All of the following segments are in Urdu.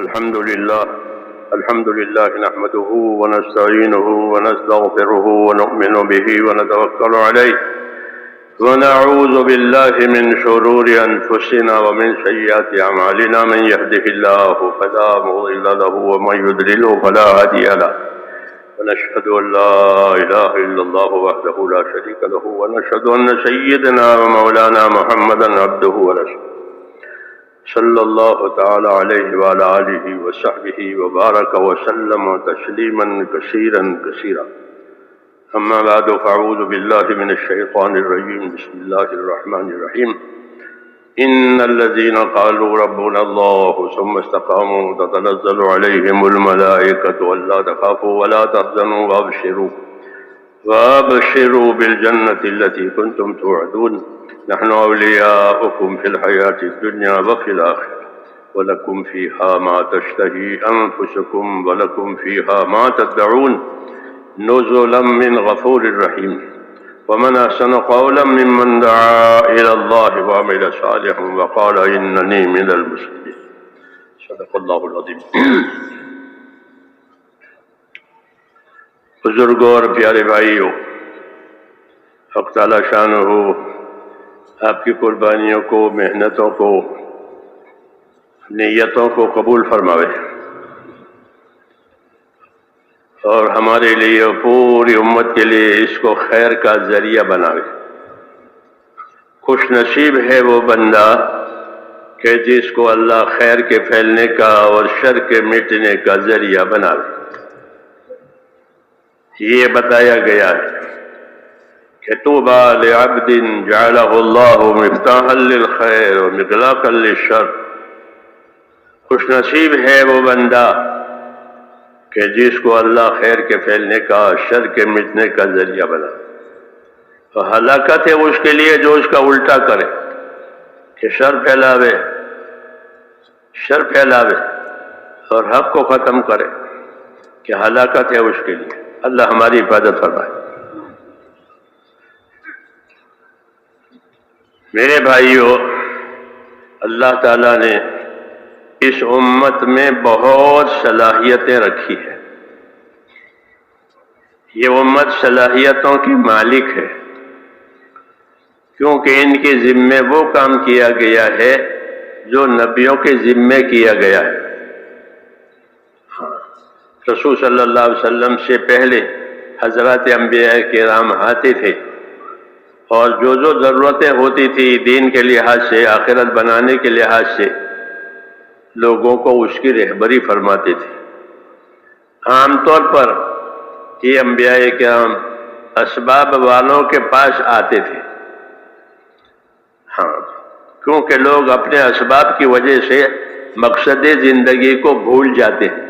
الحمد لله نحمده ونستعينه ونستغفره ونؤمن به ونتوكل عليه ونعوذ بالله من شرور أنفسنا ومن سيئات أعمالنا من يهده الله فلا مضل له ومن يضلله فلا هادي له ونشهد أن لا إله إلا الله وحده لا شريك له ونشهد أن سيدنا ومولانا محمدا عبده ورسوله صلى الله تعالى عليه وعلى آله وصحبه وبارك وسلم تسليما كثيرا كثيرا أما بعد فأعوذ بالله من الشيطان الرجيم بسم الله الرحمن الرحيم إن الذين قالوا ربنا الله ثم استقاموا تتنزل عليهم الملائكة ألا تخافوا ولا تحزنوا وابشروا بالجنة التي كنتم توعدون نحن أولياؤكم في الحياة الدنيا وفي الآخرة ولكم فيها ما تشتهي أنفسكم ولكم فيها ما تدعون نزلا من غفور رحيم ومن أحسن قولا ممن دعا إلى الله وعمل صالحا وقال إنني من المسلمين صدق الله العظيم. بزرگوں اور پیارے بھائیوں، حق تعالی شانہ آپ کی قربانیوں کو، محنتوں کو، نیتوں کو قبول فرماوے اور ہمارے لیے اور پوری امت کے لیے اس کو خیر کا ذریعہ بناوے۔ خوش نصیب ہے وہ بندہ کہ جس کو اللہ خیر کے پھیلنے کا اور شر کے مٹنے کا ذریعہ بناوے۔ یہ بتایا گیا ہے کہ طوبیٰ لعبد جعلہ اللہ مفتاحا للخیر ومغلاقا للشر، خوش نصیب ہے وہ بندہ کہ جس کو اللہ خیر کے پھیلنے کا، شر کے مٹنے کا ذریعہ بنا۔ تو ہلاکت ہے اس کے لیے جو اس کا الٹا کرے، کہ شر پھیلاوے اور حق کو ختم کرے، کہ ہلاکت ہے اس کے لیے۔ اللہ ہماری حفاظت فرمائے۔ میرے بھائیوں، اللہ تعالیٰ نے اس امت میں بہت صلاحیتیں رکھی ہیں۔ یہ امت صلاحیتوں کی مالک ہے، کیونکہ ان کے ذمے وہ کام کیا گیا ہے جو نبیوں کے ذمے کیا گیا ہے۔ رسول صلی اللہ علیہ وسلم سے پہلے حضرات انبیاء کرام آتے تھے اور جو ضرورتیں ہوتی تھی دین کے لحاظ سے، آخرت بنانے کے لحاظ سے، لوگوں کو اس کی رہبری فرماتے تھے۔ عام طور پر یہ انبیاء کرام اسباب والوں کے پاس آتے تھے، کیونکہ لوگ اپنے اسباب کی وجہ سے مقصد زندگی کو بھول جاتے ہیں۔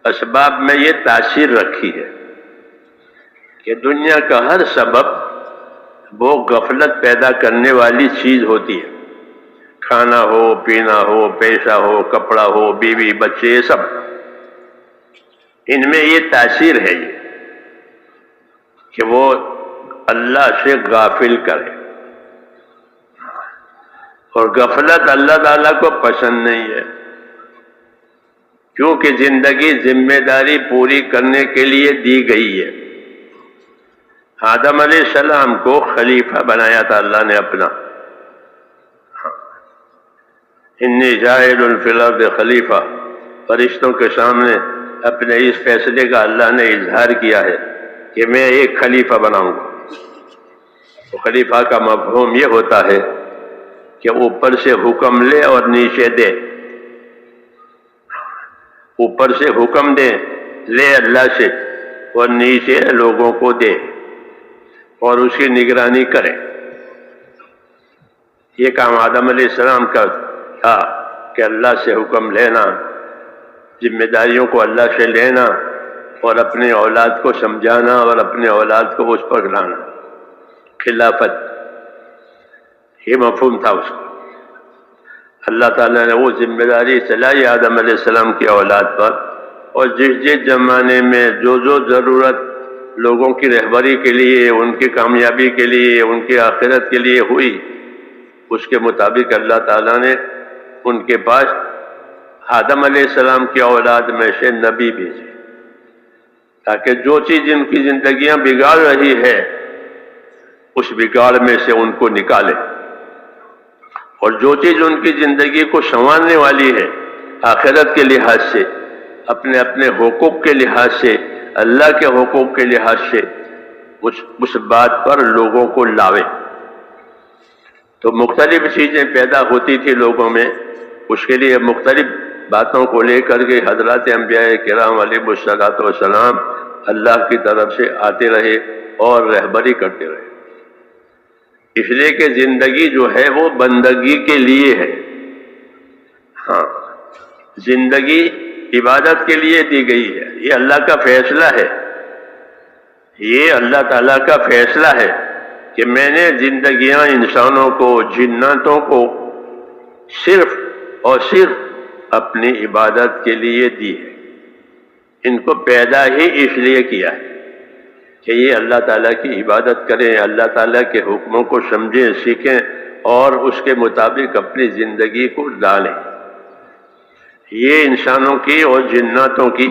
اسباب میں یہ تاثیر رکھی ہے کہ دنیا کا ہر سبب وہ غفلت پیدا کرنے والی چیز ہوتی ہے۔ کھانا ہو، پینا ہو، پیسہ ہو، کپڑا ہو، بیوی بچے، یہ سب ان میں یہ تاثیر ہے یہ کہ وہ اللہ سے غافل کرے، اور غفلت اللہ تعالیٰ کو پسند نہیں ہے، کیونکہ زندگی ذمہ داری پوری کرنے کے لیے دی گئی ہے۔ آدم علیہ السلام کو خلیفہ بنایا تھا اللہ نے اپنا۔ انی جاعل فی الارض خلیفہ، فرشتوں کے سامنے اپنے اس فیصلے کا اللہ نے اظہار کیا ہے کہ میں ایک خلیفہ بناؤں گا۔ تو خلیفہ کا مفہوم یہ ہوتا ہے کہ اوپر سے حکم لے اور نیچے دے، اوپر سے حکم لے اللہ سے اور نیچے لوگوں کو دے اور اس کی نگرانی کرے۔ یہ کام آدم علیہ السلام کا تھا کہ اللہ سے حکم لینا، ذمہ داریوں کو اللہ سے لینا اور اپنی اولاد کو سمجھانا اور اپنے اولاد کو اس پر لانا۔ خلافت یہ مفہوم تھا اس کا۔ اللہ تعالیٰ نے وہ ذمہ داری چلائی آدم علیہ السلام کی اولاد پر، اور جس زمانے میں جو ضرورت لوگوں کی رہبری کے لیے، ان کی کامیابی کے لیے، ان کی آخرت کے لیے ہوئی، اس کے مطابق اللہ تعالیٰ نے ان کے پاس آدم علیہ السلام کی اولاد میں سے نبی بھیجے، تاکہ جو چیز ان کی زندگیاں بگاڑ رہی ہے اس بگاڑ میں سے ان کو نکالے، اور جو چیز ان کی زندگی کو سنوارنے والی ہے آخرت کے لحاظ سے، اپنے اپنے حقوق کے لحاظ سے، اللہ کے حقوق کے لحاظ سے اس بات پر لوگوں کو لاوے۔ تو مختلف چیزیں پیدا ہوتی تھی لوگوں میں، اس کے لیے مختلف باتوں کو لے کر کے حضرات انبیاء کرام علیہ السلام اللہ کی طرف سے آتے رہے اور رہبری کرتے رہے، اس لیے کہ زندگی جو ہے وہ بندگی کے لیے ہے۔ ہاں، زندگی عبادت کے لیے دی گئی ہے، یہ اللہ کا فیصلہ ہے، یہ اللہ تعالیٰ کا فیصلہ ہے کہ میں نے زندگیاں انسانوں کو، جناتوں کو صرف اور صرف اپنی عبادت کے لیے دی ہے، ان کو پیدا ہی اس لیے کیا ہے کہ یہ اللہ تعالیٰ کی عبادت کریں، اللہ تعالیٰ کے حکموں کو سمجھیں، سیکھیں اور اس کے مطابق اپنی زندگی کو ڈالیں۔ یہ انسانوں کی اور جناتوں کی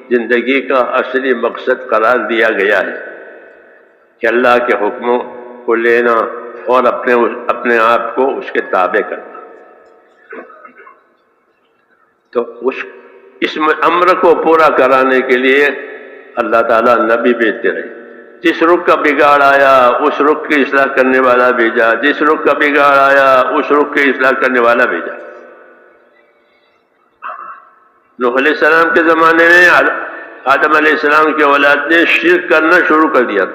زندگی کا اصلی مقصد قرار دیا گیا ہے کہ اللہ کے حکموں کو لینا اور اپنے آپ کو اس کے تابع کرنا۔ تو اس امر کو پورا کرانے کے لیے اللہ تعالیٰ نبی بھیجتے رہے، جس رخ کا بگاڑ آیا اس رخ کی اصلاح کرنے والا بھیجا، جس رخ کا بگاڑ آیا اس رخ کی اصلاح کرنے والا بھیجا۔ نوح علیہ السلام کے زمانے میں آدم علیہ السلام کی اولاد نے شرک کرنا شروع کر دیا،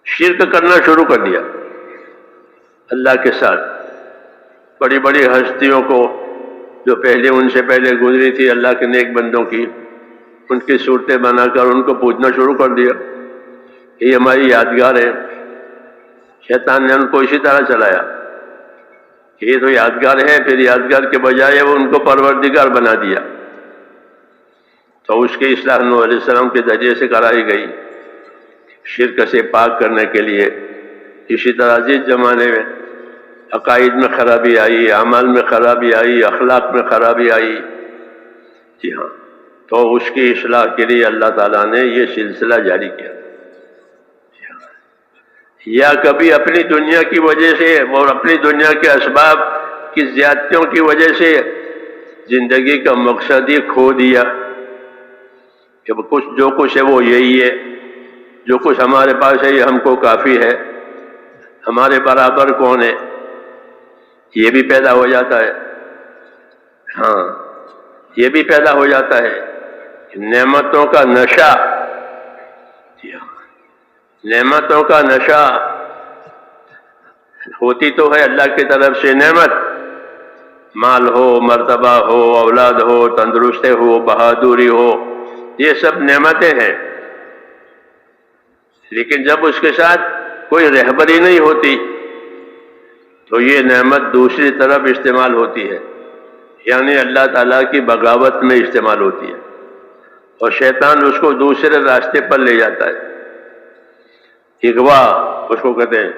شرک کرنا شروع کر دیا اللہ کے ساتھ۔ بڑی بڑی ہستیوں کو جو پہلے ان سے پہلے گزری تھی اللہ کے نیک بندوں کی، ان کی صورتیں بنا کر ان کو پوجنا شروع کر دیا، یہ ہماری یادگار ہے۔ شیطان نے ان کو اسی طرح چلایا کہ یہ تو یادگار ہے، پھر یادگار کے بجائے وہ ان کو پروردگار بنا دیا۔ تو اس کی اصلاح نوح علیہ السلام کے ذریعے سے کرائی گئی، شرک سے پاک کرنے کے لیے۔ اسی طرح جس زمانے میں عقائد میں خرابی آئی، اعمال میں خرابی آئی، اخلاق میں خرابی آئی، جی ہاں، تو اس کی اصلاح کے لیے اللہ تعالیٰ نے یہ سلسلہ جاری کیا۔ یا کبھی اپنی دنیا کی وجہ سے اور اپنی دنیا کے اسباب کی زیادتیوں کی وجہ سے زندگی کا مقصد ہی کھو دیا کہ جو کچھ ہے وہ یہی ہے، جو کچھ ہمارے پاس ہے یہ ہم کو کافی ہے، ہمارے برابر کون ہے، یہ بھی پیدا ہو جاتا ہے۔ ہاں، یہ بھی پیدا ہو جاتا ہے کہ نعمتوں کا نشہ، نعمتوں کا نشہ ہوتی تو ہے اللہ کی طرف سے نعمت، مال ہو، مرتبہ ہو، اولاد ہو، تندرستی ہو، بہادری ہو، یہ سب نعمتیں ہیں، لیکن جب اس کے ساتھ کوئی رہبری نہیں ہوتی تو یہ نعمت دوسری طرف استعمال ہوتی ہے، یعنی اللہ تعالیٰ کی بغاوت میں استعمال ہوتی ہے، اور شیطان اس کو دوسرے راستے پر لے جاتا ہے۔ اغوا اس کو کہتے ہیں،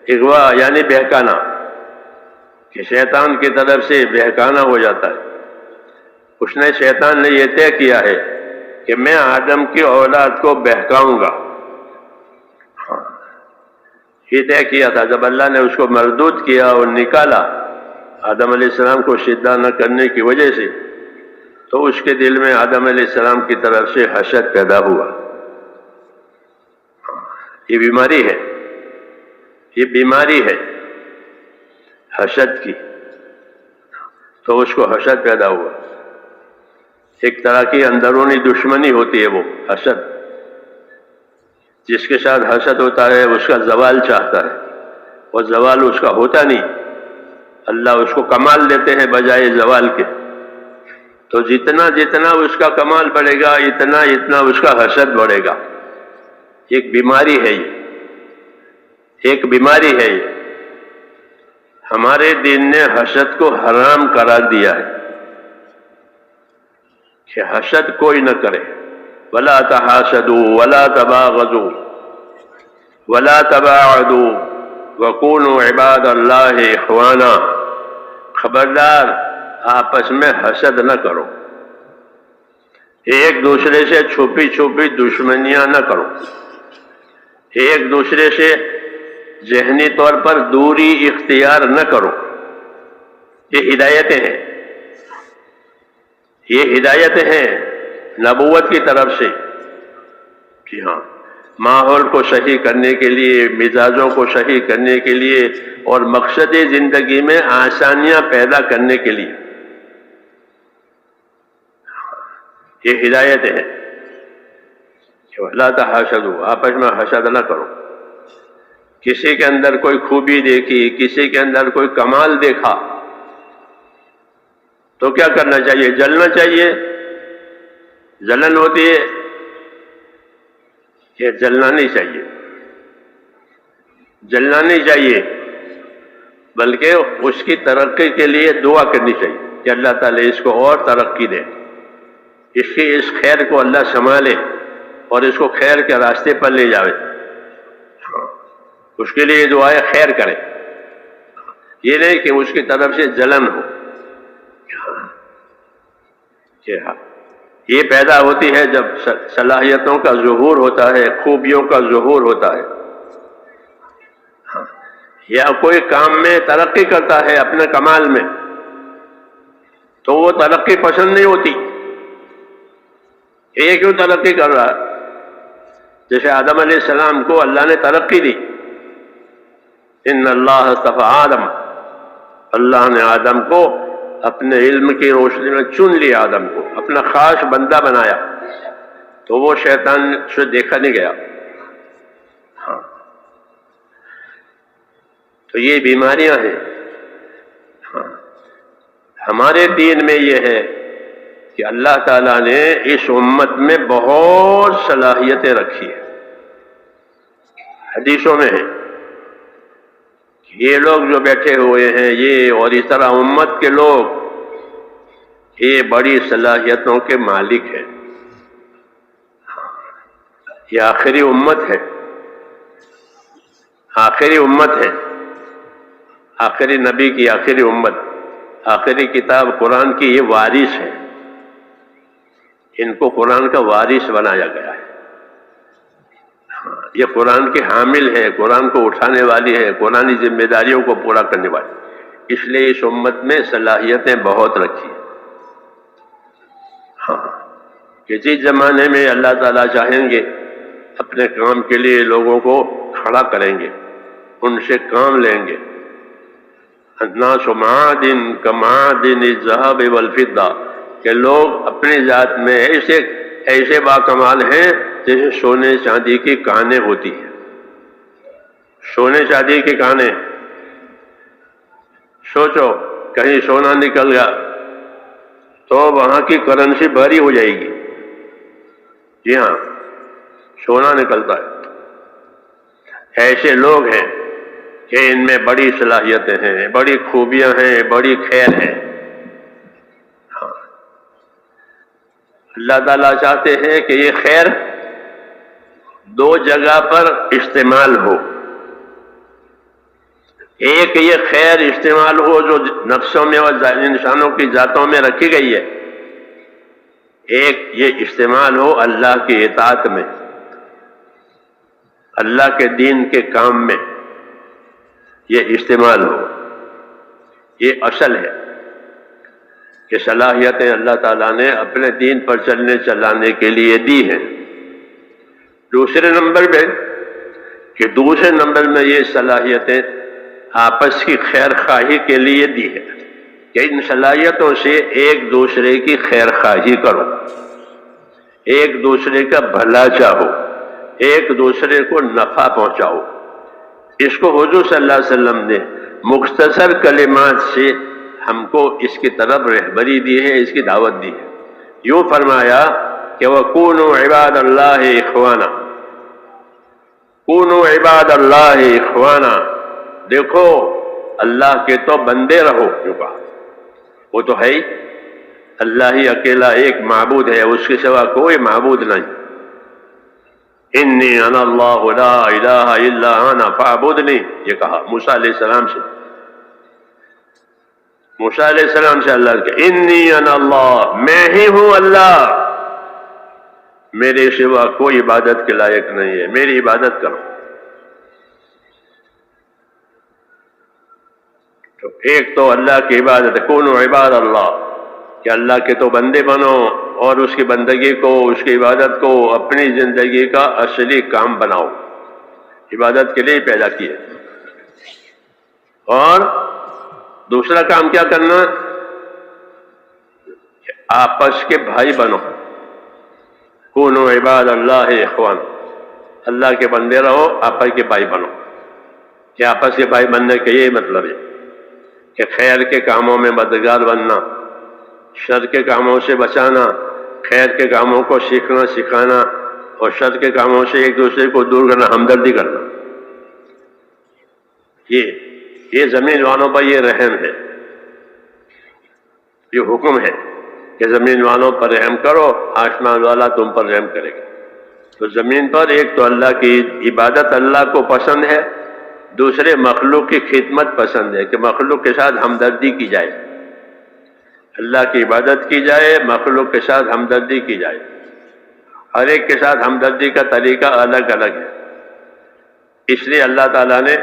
اغوا یعنی بہکانا، کہ شیطان کی طرف سے بہکانا ہو جاتا ہے۔ شیطان نے یہ طے کیا ہے کہ میں آدم کی اولاد کو بہکاؤں گا، یہ طے کیا تھا۔ جب اللہ نے اس کو مردود کیا اور نکالا آدم علیہ السلام کو سجدہ نہ کرنے کی وجہ سے، تو اس کے دل میں آدم علیہ السلام کی طرف سے حسد پیدا ہوا۔ یہ بیماری ہے، یہ بیماری ہے حسد کی، تو اس کو حسد پیدا ہوا۔ ایک طرح کی اندرونی دشمنی ہوتی ہے وہ حسد، جس کے ساتھ حسد ہوتا ہے اس کا زوال چاہتا ہے، اور زوال اس کا ہوتا نہیں، اللہ اس کو کمال دیتے ہیں بجائے زوال کے۔ تو جتنا جتنا اس کا کمال بڑھے گا اتنا اتنا اس کا حسد بڑھے گا۔ ایک بیماری ہے یہ، ایک بیماری ہے یہ۔ ہمارے دین نے حسد کو حرام قرار دیا ہے کہ حسد کوئی نہ کرے، ولا تحاسدوا ولا تباغضوا ولا تباعدوا وكونوا عباد اللہ اخوانا، خبردار آپس میں حسد نہ کرو، ایک دوسرے سے چھپی چھپی دشمنیاں نہ کرو، ایک دوسرے سے ذہنی طور پر دوری اختیار نہ کرو۔ یہ ہدایتیں ہیں، یہ ہدایتیں ہیں نبوت کی طرف سے۔ جی ہاں، ماحول کو صحیح کرنے کے لیے، مزاجوں کو صحیح کرنے کے لیے، اور مقصد زندگی میں آسانیاں پیدا کرنے کے لیے یہ ہدایتیں ہیں کہ لا تحاسدوا، آپس میں حسد نہ کرو۔ کسی کے اندر کوئی خوبی دیکھی، کسی کے اندر کوئی کمال دیکھا تو کیا کرنا چاہیے؟ جلنا چاہیے؟ جلن ہوتی ہے؟ یہ جلنا نہیں چاہیے، جلنا نہیں چاہیے، بلکہ اس کی ترقی کے لیے دعا کرنی چاہیے کہ اللہ تعالیٰ اس کو اور ترقی دے، اس کی اس خیر کو اللہ سنبھالے اور اس کو خیر کے راستے پر لے جاوے، اس کے لیے دعائے خیر کرے، یہ نہیں کہ اس کی طرف سے جلن ہو۔ یہ پیدا ہوتی ہے جب صلاحیتوں کا ظہور ہوتا ہے، خوبیوں کا ظہور ہوتا ہے، یا کوئی کام میں ترقی کرتا ہے اپنے کمال میں تو وہ ترقی پسند نہیں ہوتی۔ یہ کیوں ترقی کر رہا ہے؟ جیسے آدم علیہ السلام کو اللہ نے ترقی دی، ان اللہ اصطفى آدم، اللہ نے آدم کو اپنے علم کی روشنی میں چن لیا، آدم کو اپنا خاص بندہ بنایا، تو وہ شیطان سے دیکھا نہیں گیا۔ ہاں، تو یہ بیماریاں ہیں۔ ہاں، ہمارے دین میں یہ ہے کہ اللہ تعالیٰ نے اس امت میں بہت صلاحیتیں رکھی ہیں۔ حدیثوں میں ہے کہ یہ لوگ جو بیٹھے ہوئے ہیں، یہ اور اس طرح امت کے لوگ، یہ بڑی صلاحیتوں کے مالک ہیں۔ یہ آخری امت ہے، آخری امت ہے، آخری نبی کی آخری امت، آخری کتاب قرآن کی یہ وارث ہے، ان کو قرآن کا وارث بنایا گیا ہے۔ یہ قرآن کے حامل ہے، قرآن کو اٹھانے والی ہے، قرآنی ذمہ داریوں کو پورا کرنے والی، اس لیے اس امت میں صلاحیتیں بہت رکھی ہیں۔ ہاں، کہ جس زمانے میں اللہ تعالیٰ چاہیں گے اپنے کام کے لیے لوگوں کو کھڑا کریں گے، ان سے کام لیں گے۔ الناس معادن کمعادن الذهب والفضة، کہ لوگ اپنی ذات میں ایسے باکمال ہیں جیسے سونے چاندی کی کانیں ہوتی ہیں۔ سونے چاندی کی کانیں، سوچو کہیں سونا نکل گیا تو وہاں کی کرنسی بھاری ہو جائے گی۔ جی ہاں، سونا نکلتا ہے۔ ایسے لوگ ہیں کہ ان میں بڑی صلاحیتیں ہیں، بڑی خوبیاں ہیں، بڑی خیر ہے۔ ہاں، اللہ تعالیٰ چاہتے ہیں کہ یہ خیر دو جگہ پر استعمال ہو۔ ایک یہ خیر استعمال ہو جو نفسوں میں اور انسانوں کی ذاتوں میں رکھی گئی ہے، ایک یہ استعمال ہو اللہ کی اطاعت میں، اللہ کے دین کے کام میں، یہ استعمال ہو۔ یہ اصل ہے کہ صلاحیتیں اللہ تعالیٰ نے اپنے دین پر چلنے چلانے کے لیے دی ہیں۔ دوسرے نمبر میں یہ صلاحیتیں آپس کی خیر خواہی کے لیے دی ہے کہ ان صلاحیتوں سے ایک دوسرے کی خیر خواہی کرو، ایک دوسرے کا بھلا چاہو، ایک دوسرے کو نفع پہنچاؤ۔ اس کو حضور صلی اللہ علیہ وسلم نے مختصر کلمات سے ہم کو اس کی طرف رہبری دی ہے، اس کی دعوت دی ہے۔ یوں فرمایا کہ وَكُونُوا عِبَادَ اللَّهِ إِخْوَانًا، کونوا عباد اللہ اخوانا، دیکھو اللہ کے تو بندے رہو، جو کہا وہ تو ہے ہی، اللہ ہی اکیلا ایک معبود ہے، اس کے سوا کوئی معبود نہیں۔ انی انا اللہ لا الہ الا انا فاعبدنی، یہ کہا موسیٰ علیہ السلام سے۔ موسیٰ علیہ السلام سے اللہ کہ انی انا اللہ، میں ہی ہوں اللہ، میرے سوا کوئی عبادت کے لائق نہیں ہے، میری عبادت کرو۔ تو ایک تو اللہ کی عبادت، کونوا عباد اللہ، کہ اللہ کے تو بندے بنو اور اس کی بندگی کو، اس کی عبادت کو اپنی زندگی کا اصلی کام بناؤ، عبادت کے لیے پیدا کیے۔ اور دوسرا کام کیا کرنا؟ کہ آپس کے بھائی بنو، کونوا عباد اللہ اخوان، اللہ کے بندے رہو، آپس کے بھائی بنو۔ کہ آپس کے بھائی بننے کا یہ مطلب ہے کہ خیر کے کاموں میں مددگار بننا، شر کے کاموں سے بچانا، خیر کے کاموں کو سیکھنا سکھانا، اور شر کے کاموں سے ایک دوسرے کو دور کرنا، ہمدردی کرنا۔ یہ زمین والوں پر یہ رحم ہے، یہ حکم ہے کہ زمین والوں پر رحم کرو، آسمان والا تم پر رحم کرے گا۔ تو زمین پر ایک تو اللہ کی عبادت اللہ کو پسند ہے، دوسرے مخلوق کی خدمت پسند ہے، کہ مخلوق کے ساتھ ہمدردی کی جائے، اللہ کی عبادت کی جائے، مخلوق کے ساتھ ہمدردی کی جائے۔ ہر ایک کے ساتھ ہمدردی کا طریقہ الگ الگ ہے، اس لیے اللہ تعالیٰ نے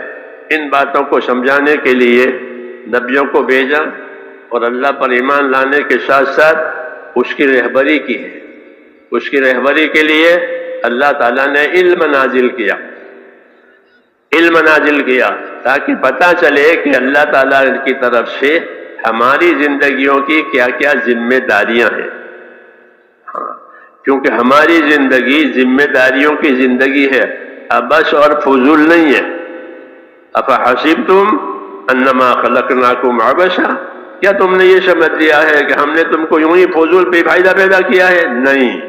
ان باتوں کو سمجھانے کے لیے نبیوں کو بھیجا، اور اللہ پر ایمان لانے کے ساتھ ساتھ اس کی رہبری کی ہے۔ اس کی رہبری کے لیے اللہ تعالیٰ نے علم نازل کیا، علم نازل کیا تاکہ پتہ چلے کہ اللہ تعالیٰ کی طرف سے ہماری زندگیوں کی کیا کیا ذمہ داریاں ہیں۔ کیونکہ ہماری زندگی ذمہ داریوں کی زندگی ہے، عبث اور فضول نہیں ہے۔ افحسبتم انما خلقناکم عبثا، کیا تم نے یہ سمجھ لیا ہے کہ ہم نے تم کو یوں ہی فضول بے فائدہ پیدا کیا ہے؟ نہیں،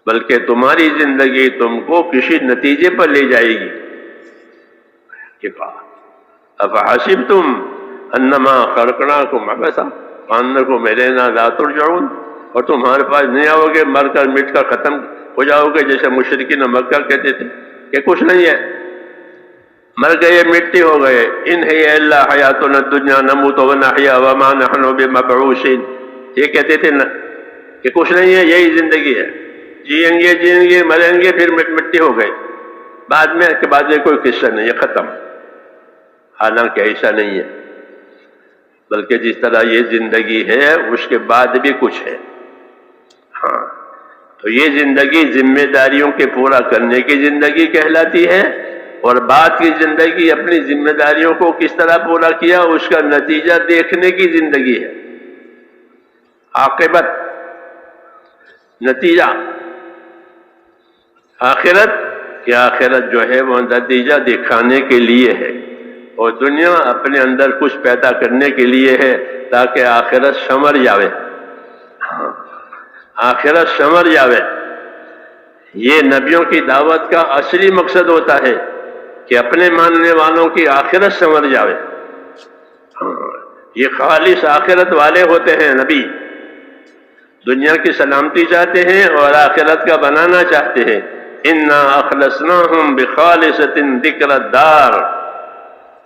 بلکہ تمہاری زندگی تم کو کسی نتیجے پر لے جائے گی۔ کہ افحسبتم انما خلقناکم عبثا وانکم الینا لا ترجعون، اور تمہارے پاس نہیں آؤ گے، مر کر مٹ کر ختم ہو جاؤ گے، جیسے مشرکین مکہ کہتے تھے کہ کچھ نہیں ہے، مر گئے، مٹی ہو گئے، ان ہی الا حیاتنا الدنیا نموت ونحیا وما نحن بمبعوثین، یہ کہتے تھے کہ کچھ نہیں ہے، یہی زندگی ہے، جئیں گے مریں گے، پھر مٹی ہو گئے، بعد میں کے بعد کوئی قصہ نہیں ہے، ختم۔ حالانکہ ایسا نہیں ہے، بلکہ جس طرح یہ زندگی ہے اس کے بعد بھی کچھ ہے۔ ہاں، تو یہ زندگی ذمہ داریوں کے پورا کرنے کی زندگی کہلاتی ہے، اور بعد کی زندگی اپنی ذمہ داریوں کو کس طرح پورا کیا اس کا نتیجہ دیکھنے کی زندگی ہے۔ عاقبت، نتیجہ، آخرت کی آخرت جو ہے وہ نتیجہ دکھانے کے لیے ہے، اور دنیا اپنے اندر کچھ پیدا کرنے کے لیے ہے تاکہ آخرت سنور جاوے۔ آخرت سنور جاوے، یہ نبیوں کی دعوت کا اصلی مقصد ہوتا ہے کہ اپنے ماننے والوں کی آخرت سنور جاوے۔ یہ خالص آخرت والے ہوتے ہیں نبی، دنیا کی سلامتی چاہتے ہیں اور آخرت کا بنانا چاہتے ہیں۔ انا اخلصناہم بخالصۃ ذکر الدار،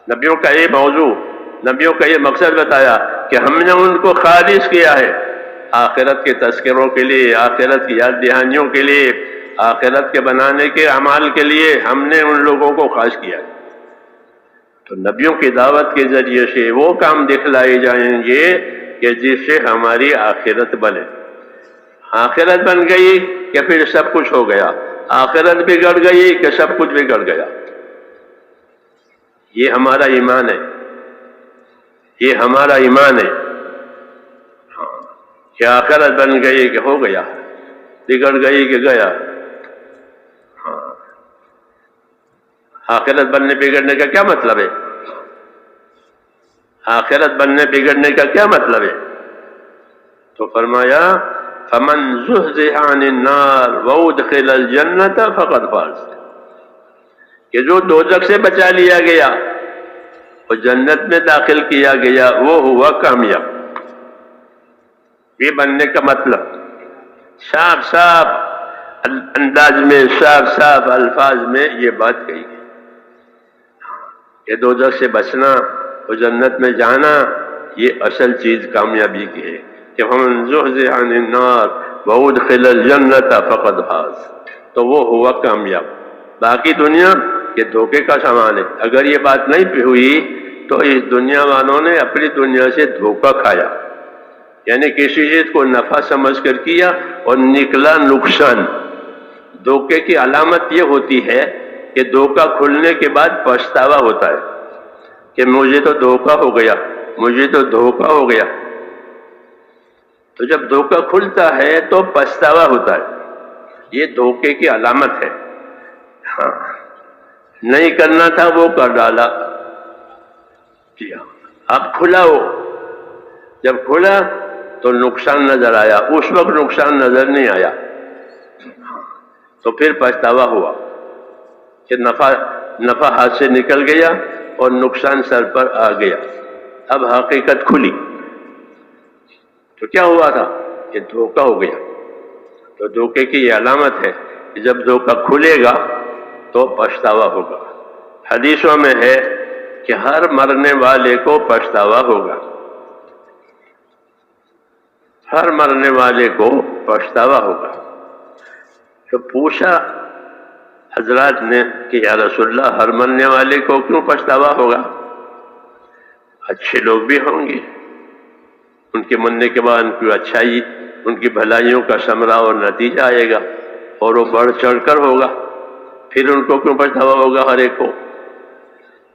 نبیوں کا یہ موضوع، نبیوں کا یہ مقصد بتایا کہ ہم نے ان کو خالص کیا ہے آخرت کے تذکروں کے لیے، آخرت کی یاد دہانیوں کے لیے، آخرت کے بنانے کے اعمال کے لیے ہم نے ان لوگوں کو خاص کیا۔ تو نبیوں کی دعوت کے ذریعے سے وہ کام دکھلائے جائیں گے کہ جس سے ہماری آخرت بنے۔ آخرت بن گئی کہ پھر سب کچھ ہو گیا، آخرت بگڑ گئی کہ سب کچھ بگڑ گیا۔ یہ ہمارا ایمان ہے، یہ ہمارا ایمان ہے کہ آخرت بن گئی کہ ہو گیا، بگڑ گئی کہ گیا۔ آخرت بننے بگڑنے کا کیا مطلب ہے؟ آخرت بننے بگڑنے کا کیا مطلب ہے؟ تو فرمایا فمن زحزح عن النار وادخل الجنۃ فقد فاز، کہ جو دوزخ سے بچا لیا گیا اور جنت میں داخل کیا گیا وہ ہوا کامیاب۔ یہ بننے کا مطلب صاف صاف انداز میں، صاف صاف الفاظ میں یہ بات کہی گئی کہ دوزخ سے بچنا تو جنت میں جانا یہ اصل چیز کامیابی کی ہے کہ فمن زحزح عن النار وادخل الجنت فقد فاز، تو وہ ہوا کامیاب۔ باقی دنیا یہ دھوکے کا سامان ہے۔ اگر یہ بات نہیں ہوئی تو اس دنیا والوں نے اپنی دنیا سے دھوکہ کھایا، یعنی کسی چیز کو نفع سمجھ کر کیا اور نکلا نقصان۔ دھوکے کی علامت یہ ہوتی ہے کہ دھوکہ کھلنے کے بعد پچھتاوا ہوتا ہے کہ مجھے تو دھوکہ ہو گیا، مجھے تو دھوکہ ہو گیا۔ تو جب دھوکہ کھلتا ہے تو پچھتاوا ہوتا ہے، یہ دھوکے کی علامت ہے۔ ہاں، نہیں کرنا تھا وہ کر ڈالا، کیا، اب کھلا ہو، جب کھلا تو نقصان نظر آیا، اس وقت نقصان نظر نہیں آیا تو پھر پچھتاوا ہوا کہ نفع ہاتھ سے نکل گیا اور نقصان سر پر آ گیا۔ اب حقیقت کھلی تو کیا ہوا تھا کہ دھوکہ ہو گیا۔ تو دھوکے کی یہ علامت ہے کہ جب دھوکہ کھلے گا تو پچھتاوا ہوگا۔ حدیثوں میں ہے کہ ہر مرنے والے کو پچھتاوا ہوگا، ہر مرنے والے کو پچھتاوا ہوگا۔ تو پوچھا حضرات نے کہ یا رسول اللہ، ہر مرنے والے کو کیوں پچھتاوا ہوگا؟ اچھے لوگ بھی ہوں گے، ان کے مرنے کے بعد ان کی اچھائی، ان کی بھلائیوں کا ثمرہ اور نتیجہ آئے گا اور وہ بڑھ چڑھ کر ہوگا، پھر ان کو کیوں پچھتاوا ہوگا ہر ایک کو؟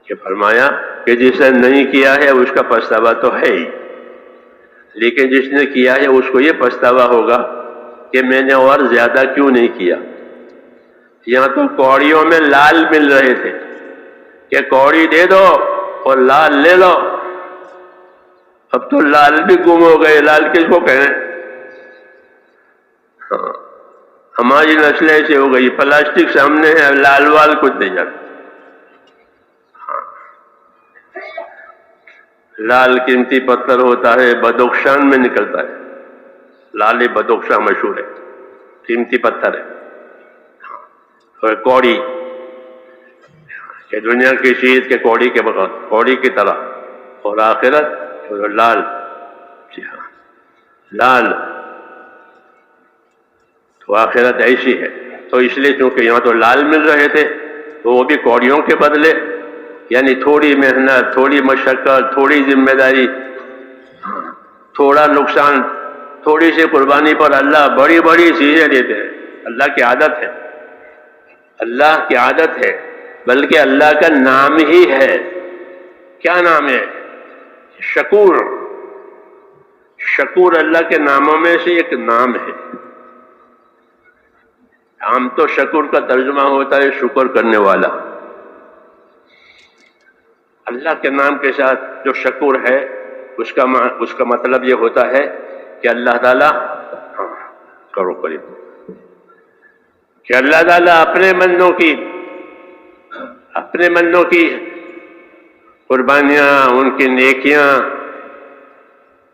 کہ فرمایا کہ جس نے نہیں کیا ہے اس کا پچھتاوا تو ہے ہی، لیکن جس نے کیا ہے اس کو یہ پچھتاوا ہوگا کہ میں نے اور زیادہ کیوں نہیں کیا۔ یہاں تو کوڑیوں میں لال مل رہے تھے کہ کوڑی دے دو اور لال لے لو، اب تو لال بھی گم ہو گئے، لال کس کو کہیں؟ ہاں، ہماری نسل ایسے ہو گئی، پلاسٹک سامنے ہے، لال وال کچھ نہیں جاتا۔ لال قیمتی پتھر ہوتا ہے، بدخشان میں نکلتا ہے، لال بدخشاں مشہور ہے، قیمتی پتھر ہے۔ اور کوڑی کہ دنیا کی چیز کے کوڑی کے بغیر، کوڑی کی طرح، اور آخرت لال، جی ہاں لال، تو آخرت ایسی ہے۔ تو اس لیے چونکہ یہاں تو لال مل رہے تھے تو وہ بھی کوڑیوں کے بدلے، یعنی تھوڑی محنت، تھوڑی مشقت، تھوڑی ذمہ داری، تھوڑا نقصان، تھوڑی سی قربانی پر اللہ بڑی بڑی چیزیں دیتے ہیں۔ اللہ کی عادت ہے، اللہ کی عادت ہے، بلکہ اللہ کا نام ہی ہے۔ کیا نام ہے؟ شکور۔ شکور اللہ کے ناموں میں سے ایک نام ہے۔ عام تو شکور کا ترجمہ ہوتا ہے شکر کرنے والا۔ اللہ کے نام کے ساتھ جو شکور ہے اس کا مطلب یہ ہوتا ہے کہ اللہ تعالیٰ، کرو قریب، کہ اللہ تعالیٰ اپنے بندوں کی قربانیاں، ان کی نیکیاں،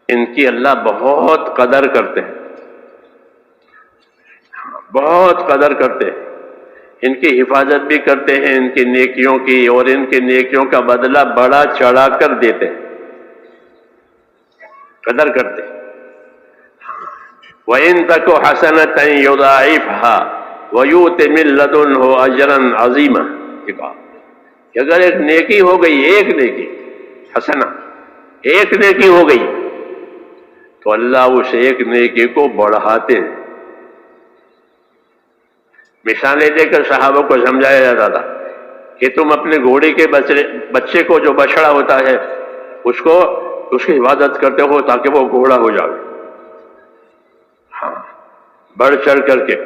ان کی اللہ بہت قدر کرتے ہیں، بہت قدر کرتے ہیں، ان کی حفاظت بھی کرتے ہیں، ان کی نیکیوں کی، اور ان کی نیکیوں کا بدلہ بڑا چڑھا کر دیتے ہیں، قدر کرتے ہیں۔ وَإِن تَكُ حَسَنَةً يُضَاعِفْهَا وَيُؤْتِ مِن لَّدُنْهُ أَجْرًا عَظِيمًا، یہ کہا کہ اگر ایک نیکی ہو گئی، ایک نیکی حسنہ، ایک نیکی ہو گئی تو اللہ اس ایک نیکی کو بڑھاتے ہیں۔ مثالیں دے کر صحابہ کو سمجھایا جاتا تھا کہ تم اپنے گھوڑے کے بچے کو، جو بچڑا ہوتا ہے، اس کی حفاظت کرتے ہو تاکہ وہ گھوڑا ہو جائے، ہاں، بڑھ چڑھ کر کے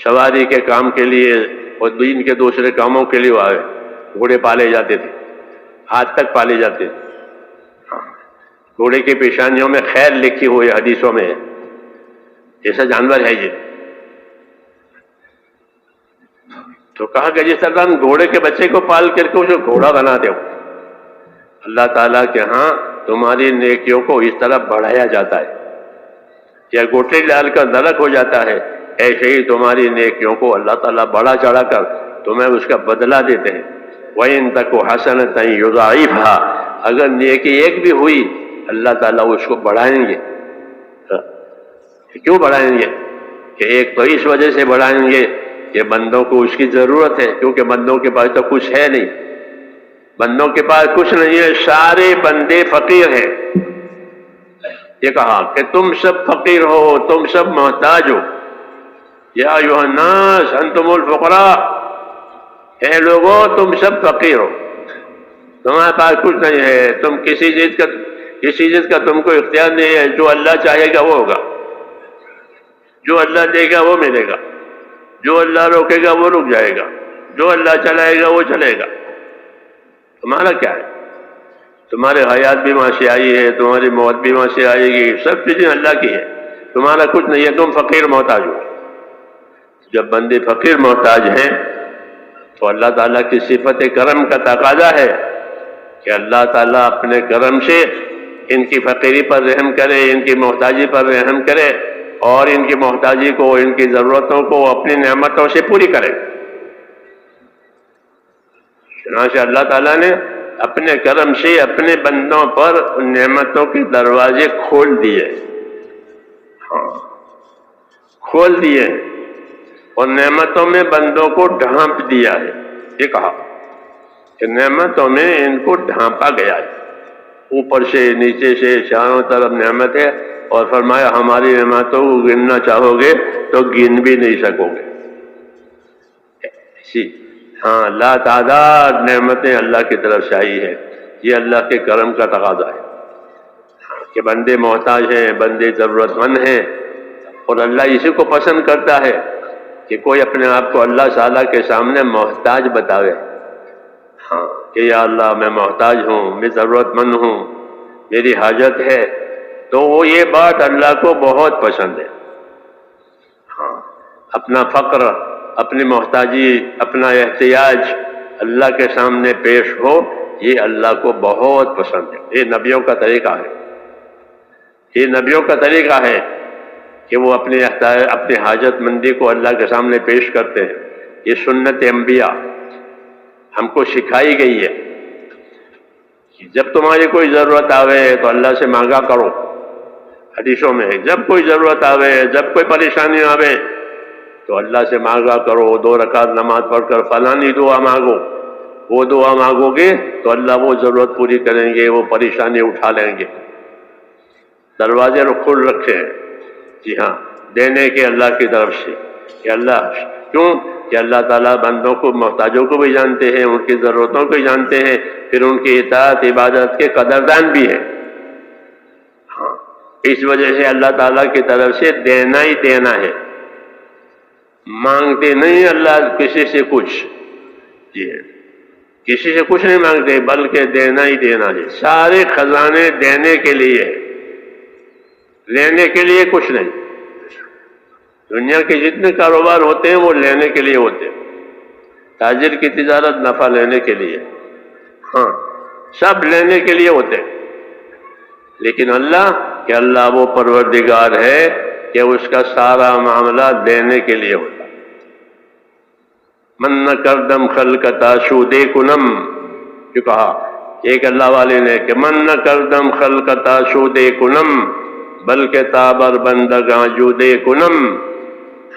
سواری کے کام کے لیے اور دین کے دوسرے کاموں کے لیے گھوڑے پالے جاتے تھے، آج تک پالے جاتے ہیں۔ گھوڑے کی پیشانیوں میں خیر لکھی ہوئی حدیثوں میں ہے، ایسا جانور ہے یہ۔ تو کہا کہ جس طرح ہم گھوڑے کے بچے کو پال کر کے اسے گھوڑا بناتے ہو، اللہ تعالیٰ کے ہاں تمہاری نیکیوں کو اس طرح بڑھایا جاتا ہے، یا گوٹے ڈال کر نرک ہو جاتا ہے، ایسے ہی تمہاری نیکیوں کو اللہ تعالیٰ بڑا چڑھا کر تمہیں اس کا بدلہ دیتے ہیں، وَإِن تَكُ حَسَنَةً يُضَاعِفْهَا، اگر نیکی ایک بھی ہوئی اللہ تعالیٰ اس کو بڑھائیں گے۔ کیوں بڑھائیں گے؟ کہ ایک تو اس وجہ سے بڑھائیں گے کہ بندوں کو اس کی ضرورت ہے، کیونکہ بندوں کے پاس تو کچھ ہے نہیں، بندوں کے پاس کچھ نہیں ہے، سارے بندے فقیر ہیں۔ یہ کہا کہ تم سب فقیر ہو، تم سب محتاج ہو۔ یا ایھا الناس انتم الفقراء، اے لوگو تم سب فقیر ہو، تمہارے پاس کچھ نہیں ہے، تم کسی چیز کا تم کو اختیار نہیں ہے، جو اللہ چاہے گا وہ ہوگا، جو اللہ دے گا وہ ملے گا، جو اللہ روکے گا وہ رک جائے گا، جو اللہ چلائے گا وہ چلے گا۔ تمہارا کیا ہے؟ تمہاری حیات بھی وہاں سے آئی ہے، تمہاری موت بھی وہاں سے آئے گی، سب چیزیں اللہ کی ہے، تمہارا کچھ نہیں ہے، تم فقیر محتاج ہو۔ جب بندے فقیر محتاج ہیں تو اللہ تعالیٰ کی صفت کرم کا تقاضا ہے کہ اللہ تعالیٰ اپنے کرم سے ان کی فقیری پر رحم کرے، ان کی محتاجی پر رحم کرے، اور ان کی محتاجی کو، ان کی ضرورتوں کو اپنی نعمتوں سے پوری کرے۔ چنانچہ اللہ تعالیٰ نے اپنے کرم سے اپنے بندوں پر نعمتوں کے دروازے کھول دیے، کھول دیے، اور نعمتوں میں بندوں کو ڈھانپ دیا ہے۔ یہ کہا کہ نعمتوں میں ان کو ڈھانپا گیا ہے، اوپر سے نیچے سے چاروں طرف نعمت ہے، اور فرمایا ہماری نعمتوں کو گننا چاہو گے تو گن بھی نہیں سکو گے۔ ہاں، لا تعداد نعمتیں اللہ کی طرف سے آئی ہے، یہ اللہ کے کرم کا تقاضا ہے کہ بندے محتاج ہیں، بندے ضرورت مند ہیں، اور اللہ اسی کو پسند کرتا ہے کہ کوئی اپنے آپ کو اللہ تعالیٰ کے سامنے محتاج بتاوے، ہاں کہ یا اللہ میں محتاج ہوں، میں ضرورت مند ہوں، میری حاجت ہے، تو وہ یہ بات اللہ کو بہت پسند ہے۔ ہاں، اپنا فقر، اپنی محتاجی، اپنا احتیاج اللہ کے سامنے پیش ہو، یہ اللہ کو بہت پسند ہے۔ یہ نبیوں کا طریقہ ہے، یہ نبیوں کا طریقہ ہے کہ وہ اپنی حاجت مندی کو اللہ کے سامنے پیش کرتے ہیں۔ یہ سنت انبیاء ہم کو سکھائی گئی ہے کہ جب تمہاری کوئی ضرورت آوے تو اللہ سے مانگا کرو۔ حدیثوں میں ہے جب کوئی ضرورت آوے، جب کوئی پریشانی آوے تو اللہ سے مانگا کرو، 2 رکعت نماز پڑھ کر فلانی دعا مانگو، وہ دعا مانگو گے تو اللہ وہ ضرورت پوری کریں گے، وہ پریشانی اٹھا لیں گے۔ دروازے کھل رکھے ہیں، جی ہاں، دینے کے اللہ کی طرف سے، کہ اللہ کیوں کہ اللہ تعالیٰ بندوں کو، محتاجوں کو بھی جانتے ہیں، ان کی ضرورتوں کو بھی جانتے ہیں، پھر ان کی اطاعت عبادت کے قدردان بھی ہیں۔ ہاں، اس وجہ سے اللہ تعالیٰ کی طرف سے دینا ہی دینا ہے، مانگتے نہیں اللہ کسی سے کچھ، جی ہاں، کسی سے کچھ نہیں مانگتے، بلکہ دینا ہی دینا ہے۔ سارے خزانے دینے کے لیے، لینے کے لیے کچھ نہیں۔ دنیا کے جتنے کاروبار ہوتے ہیں وہ لینے کے لیے ہوتے ہیں، تاجر کی تجارت نفع لینے کے لیے، ہاں سب لینے کے لیے ہوتے ہیں، لیکن اللہ کہ اللہ وہ پروردگار ہے کہ اس کا سارا معاملہ دینے کے لیے ہوتا۔ من نہ کردم خلقتا شودے کنم، جو کہا ایک اللہ والے نے کہ من نہ کردم خلقتا شودے کنم بلکہ تابر بندگاں جودے کنم،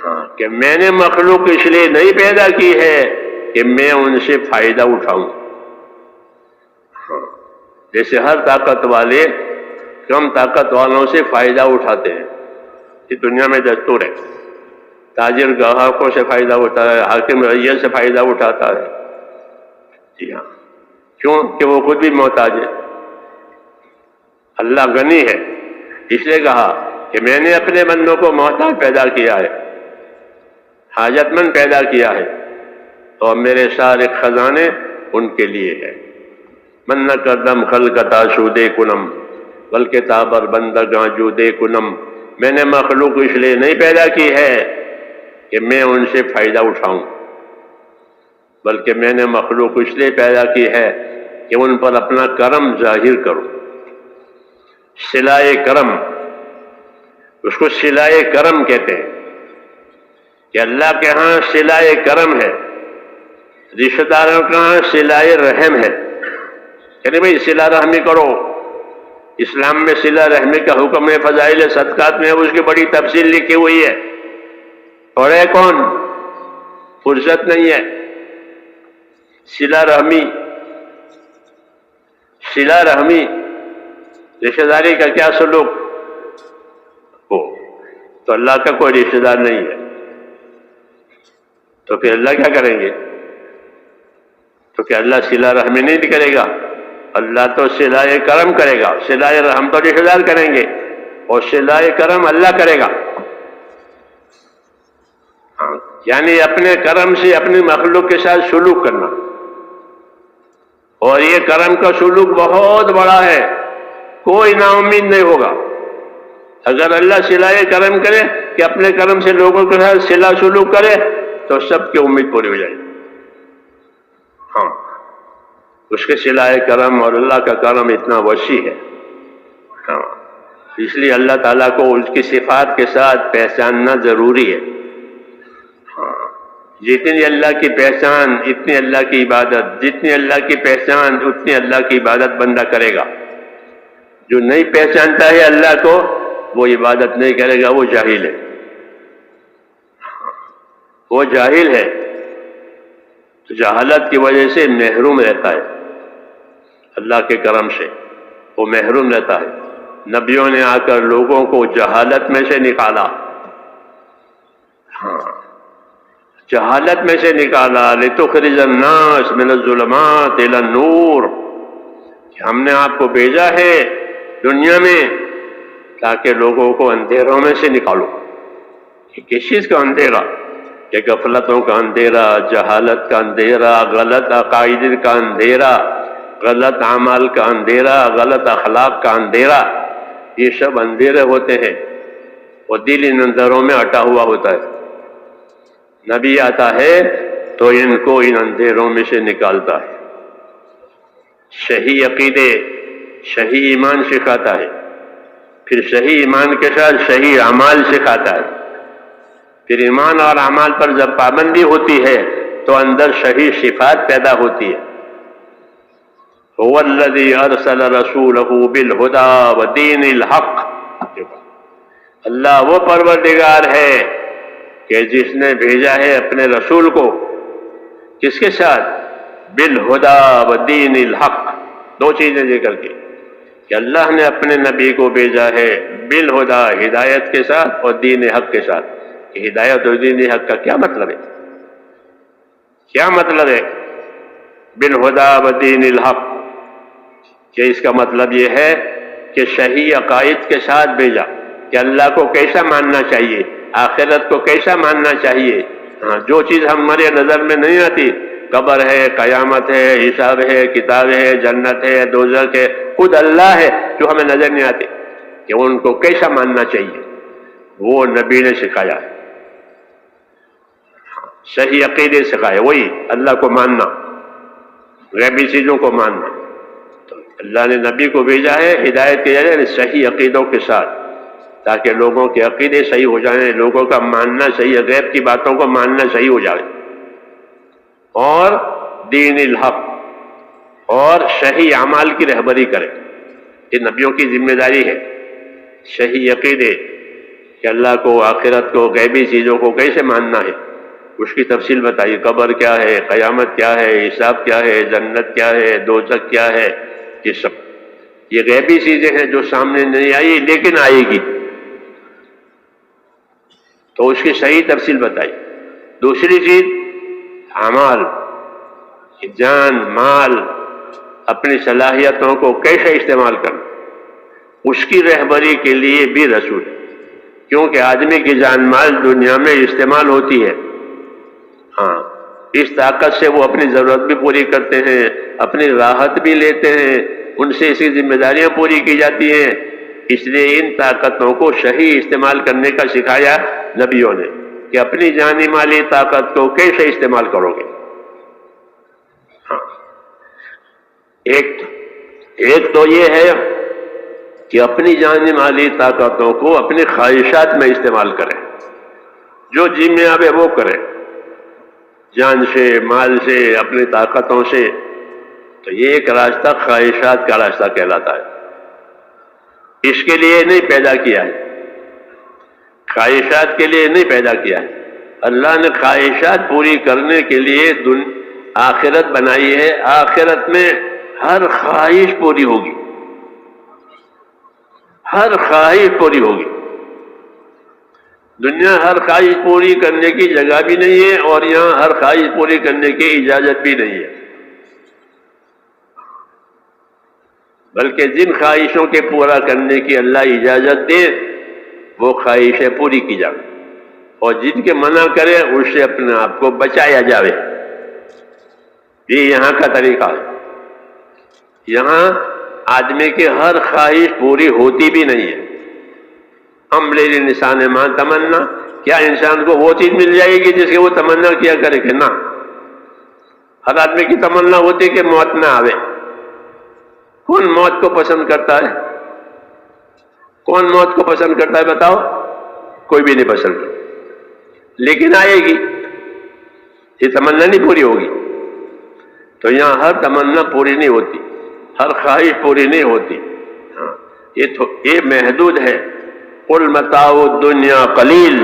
ہاں کہ میں نے مخلوق اس لیے نہیں پیدا کی ہے کہ میں ان سے فائدہ اٹھاؤں۔ ہاں، جیسے ہر طاقت والے کم طاقت والوں سے فائدہ اٹھاتے ہیں، یہ دنیا میں دستور ہے۔ تاجر گاہکوں سے فائدہ اٹھاتا ہے، حاکم رعیت سے فائدہ اٹھاتا ہے، جی ہاں، کیوں کہ وہ خود بھی محتاج ہے، اللہ غنی ہے، اس لیے کہا کہ میں نے اپنے بندوں کو محتاج پیدا کیا ہے، حاجت مند پیدا کیا ہے، اور میرے سارے خزانے ان کے لیے ہے۔ من نہ کردم خلقتا شودے کنم بلکہ تابر بندگاں جودے کنم، میں نے مخلوق اس لیے نہیں پیدا کی ہے کہ میں ان سے فائدہ اٹھاؤں، بلکہ میں نے مخلوق اس لیے پیدا کی ہے کہ ان پر اپنا کرم ظاہر کروں۔ صلائے کرم، اس کو صلائے کرم کہتے ہیں کہ اللہ کے ہاں صلائے کرم ہے رشتہ داروں کا صلہ رحم ہے، یعنی بھائی صلہ رحمی کرو. اسلام میں صلہ رحمی کا حکم ہے، فضائل صدقات میں اس کی بڑی تفصیل لکھی ہوئی ہے. اور ہے کون؟ فرصت نہیں ہے. صلہ رحمی رشتہ داری کا کیا سلوک ہو تو اللہ کا کوئی رشتہ دار نہیں ہے، تو پھر اللہ کیا کریں گے؟ تو کیا اللہ صلہ رحمی نہیں کرے گا؟ اللہ تو صلہ کرم کرے گا. صلہ رحم تو رشتہ دار کریں گے اور صلہ کرم اللہ کرے گا. یعنی اپنے کرم سے اپنی مخلوق کے ساتھ سلوک کرنا، اور یہ کرم کا سلوک بہت بڑا ہے، کوئی نا امید نہیں ہوگا. اگر اللہ صلہ کرم کرے کہ اپنے کرم سے لوگوں کے ساتھ صلہ سلوک کرے تو سب کی امید پوری ہو جائے گی. ہاں، اس کے صلہ کرم اور اللہ کا کرم اتنا وسیع ہے. ہاں، اس لیے اللہ تعالیٰ کو اس کی صفات کے ساتھ پہچاننا ضروری ہے. ہاں، جتنی اللہ کی پہچان اتنی اللہ کی عبادت، جتنی اللہ کی پہچان اتنی اللہ کی عبادت بندہ کرے گا. جو نہیں پہچانتا ہے اللہ کو وہ عبادت نہیں کرے گا، وہ جاہل ہے. وہ جاہل ہے، جہالت کی وجہ سے محروم رہتا ہے اللہ کے کرم سے، وہ محروم رہتا ہے. نبیوں نے آ کر لوگوں کو جہالت میں سے نکالا. ہاں، جہالت میں سے نکالا. لِتُخْرِجَ النَّاسَ مِنَ الظُّلُمَاتِ إِلَى النُّورِ، کہ ہم نے آپ کو بھیجا ہے دنیا میں تاکہ لوگوں کو اندھیروں میں سے نکالو. کہ کس چیز کا اندھیرا؟ کہ غفلتوں کا اندھیرا، جہالت کا اندھیرا، غلط عقائد کا اندھیرا، غلط اعمال کا اندھیرا، غلط اخلاق کا اندھیرا. یہ سب اندھیرے ہوتے ہیں اور دل ان اندھیروں میں اٹا ہوا ہوتا ہے. نبی آتا ہے تو ان کو ان اندھیروں میں سے نکالتا ہے. صحیح عقیدے، صحیح ایمان سکھاتا ہے، پھر صحیح ایمان کے ساتھ صحیح اعمال سکھاتا ہے. پھر ایمان اور اعمال پر جب پابندی ہوتی ہے تو اندر صحیح صفات پیدا ہوتی ہے. هو الذی ارسل رسولہ بالہدی ودین الحق، اللہ وہ پروردگار ہے کہ جس نے بھیجا ہے اپنے رسول کو کس کے ساتھ؟ بالہدی ودین الحق. دو چیزیں ذکر کی کہ اللہ نے اپنے نبی کو بھیجا ہے بالہدی، ہدایت کے ساتھ، اور دین حق کے ساتھ. کہ ہدایت اور دین حق کا کیا مطلب ہے؟ کیا مطلب ہے بالہدی ودین الحق؟ کہ اس کا مطلب یہ ہے کہ صحیح عقائد کے ساتھ بھیجا، کہ اللہ کو کیسا ماننا چاہیے، آخرت کو کیسا ماننا چاہیے. ہاں، جو چیز ہمارے نظر میں نہیں آتی، قبر ہے، قیامت ہے، حساب ہے، کتاب ہے، جنت ہے، دوزخ ہے، خود اللہ ہے جو ہمیں نظر نہیں آتے، کہ ان کو کیسا ماننا چاہیے، وہ نبی نے سکھایا ہے. صحیح عقیدے سکھائے، وہی اللہ کو ماننا، غیبی چیزوں کو ماننا. تو اللہ نے نبی کو بھیجا ہے ہدایت کے ذریعے صحیح عقیدوں کے ساتھ، تاکہ لوگوں کے عقیدے صحیح ہو جائیں، لوگوں کا ماننا صحیح، غیب کی باتوں کو ماننا صحیح ہو جائے. اور دین الحق، اور صحیح اعمال کی رہبری کرے. یہ نبیوں کی ذمہ داری ہے. صحیح عقیدے، کہ اللہ کو، آخرت کو، غیبی چیزوں کو کیسے ماننا ہے، اس کی تفصیل بتائی. قبر کیا ہے، قیامت کیا ہے، حساب کیا ہے، جنت کیا ہے، دوزخ کیا ہے. یہ سب یہ غیبی چیزیں ہیں جو سامنے نہیں آئی لیکن آئے گی، تو اس کی صحیح تفصیل بتائی. دوسری چیز اعمال، جان، مال، اپنی صلاحیتوں کو کیسے استعمال کرنا، اس کی رہبری کے لیے بھی رسول ہے. کیونکہ آدمی کی جان مال دنیا میں استعمال ہوتی ہے. ہاں، اس طاقت سے وہ اپنی ضرورت بھی پوری کرتے ہیں، اپنی راحت بھی لیتے ہیں، ان سے اسی ذمہ داریاں پوری کی جاتی ہیں. اس لیے ان طاقتوں کو صحیح استعمال کرنے کا سکھایا نبیوں نے، کہ اپنی جانی مالی طاقت کو کیسے استعمال کرو گے. ہاں، ایک تو یہ ہے کہ اپنی جانی مالی طاقتوں کو اپنی خواہشات میں استعمال کریں، جو جی میں آوے وہ کریں. جان سے، مال سے، اپنی طاقتوں سے، تو یہ ایک راستہ خواہشات کا راستہ کہلاتا ہے۔ اس کے لیے نہیں پیدا کیا ہے، خواہشات کے لیے نہیں پیدا کیا ہے۔ اللہ نے خواہشات پوری کرنے کے لیے آخرت بنائی ہے۔ آخرت میں ہر خواہش پوری ہوگی، ہر خواہش پوری ہوگی۔ دنیا ہر خواہش پوری کرنے کی جگہ بھی نہیں ہے، اور یہاں ہر خواہش پوری کرنے کی اجازت بھی نہیں ہے، بلکہ جن خواہشوں کے پورا کرنے کی اللہ اجازت دے وہ خواہشیں پوری کی جائیں، اور جن کے منع کرے اس سے اپنے آپ کو بچایا جاوے۔ یہ یہاں کا طریقہ ہے۔ یہاں آدمی کی ہر خواہش پوری ہوتی بھی نہیں ہے۔ ہم لے انسان ماں تمنا، کیا انسان کو وہ چیز مل جائے گی جس کی وہ تمنا کیا کرے کہ نہ؟ ہر آدمی کی تمنا ہوتی کہ موت نہ آوے۔ کون موت کو پسند کرتا ہے؟ کون موت کو پسند کرتا ہے بتاؤ؟ کوئی بھی نہیں پسند کرتا، لیکن آئے گی، یہ تمنا نہیں پوری ہوگی۔ تو یہاں ہر تمنا پوری نہیں ہوتی، ہر خواہش پوری نہیں ہوتی۔ ہاں، یہ محدود ہے۔ قل متاع الدنیا قلیل،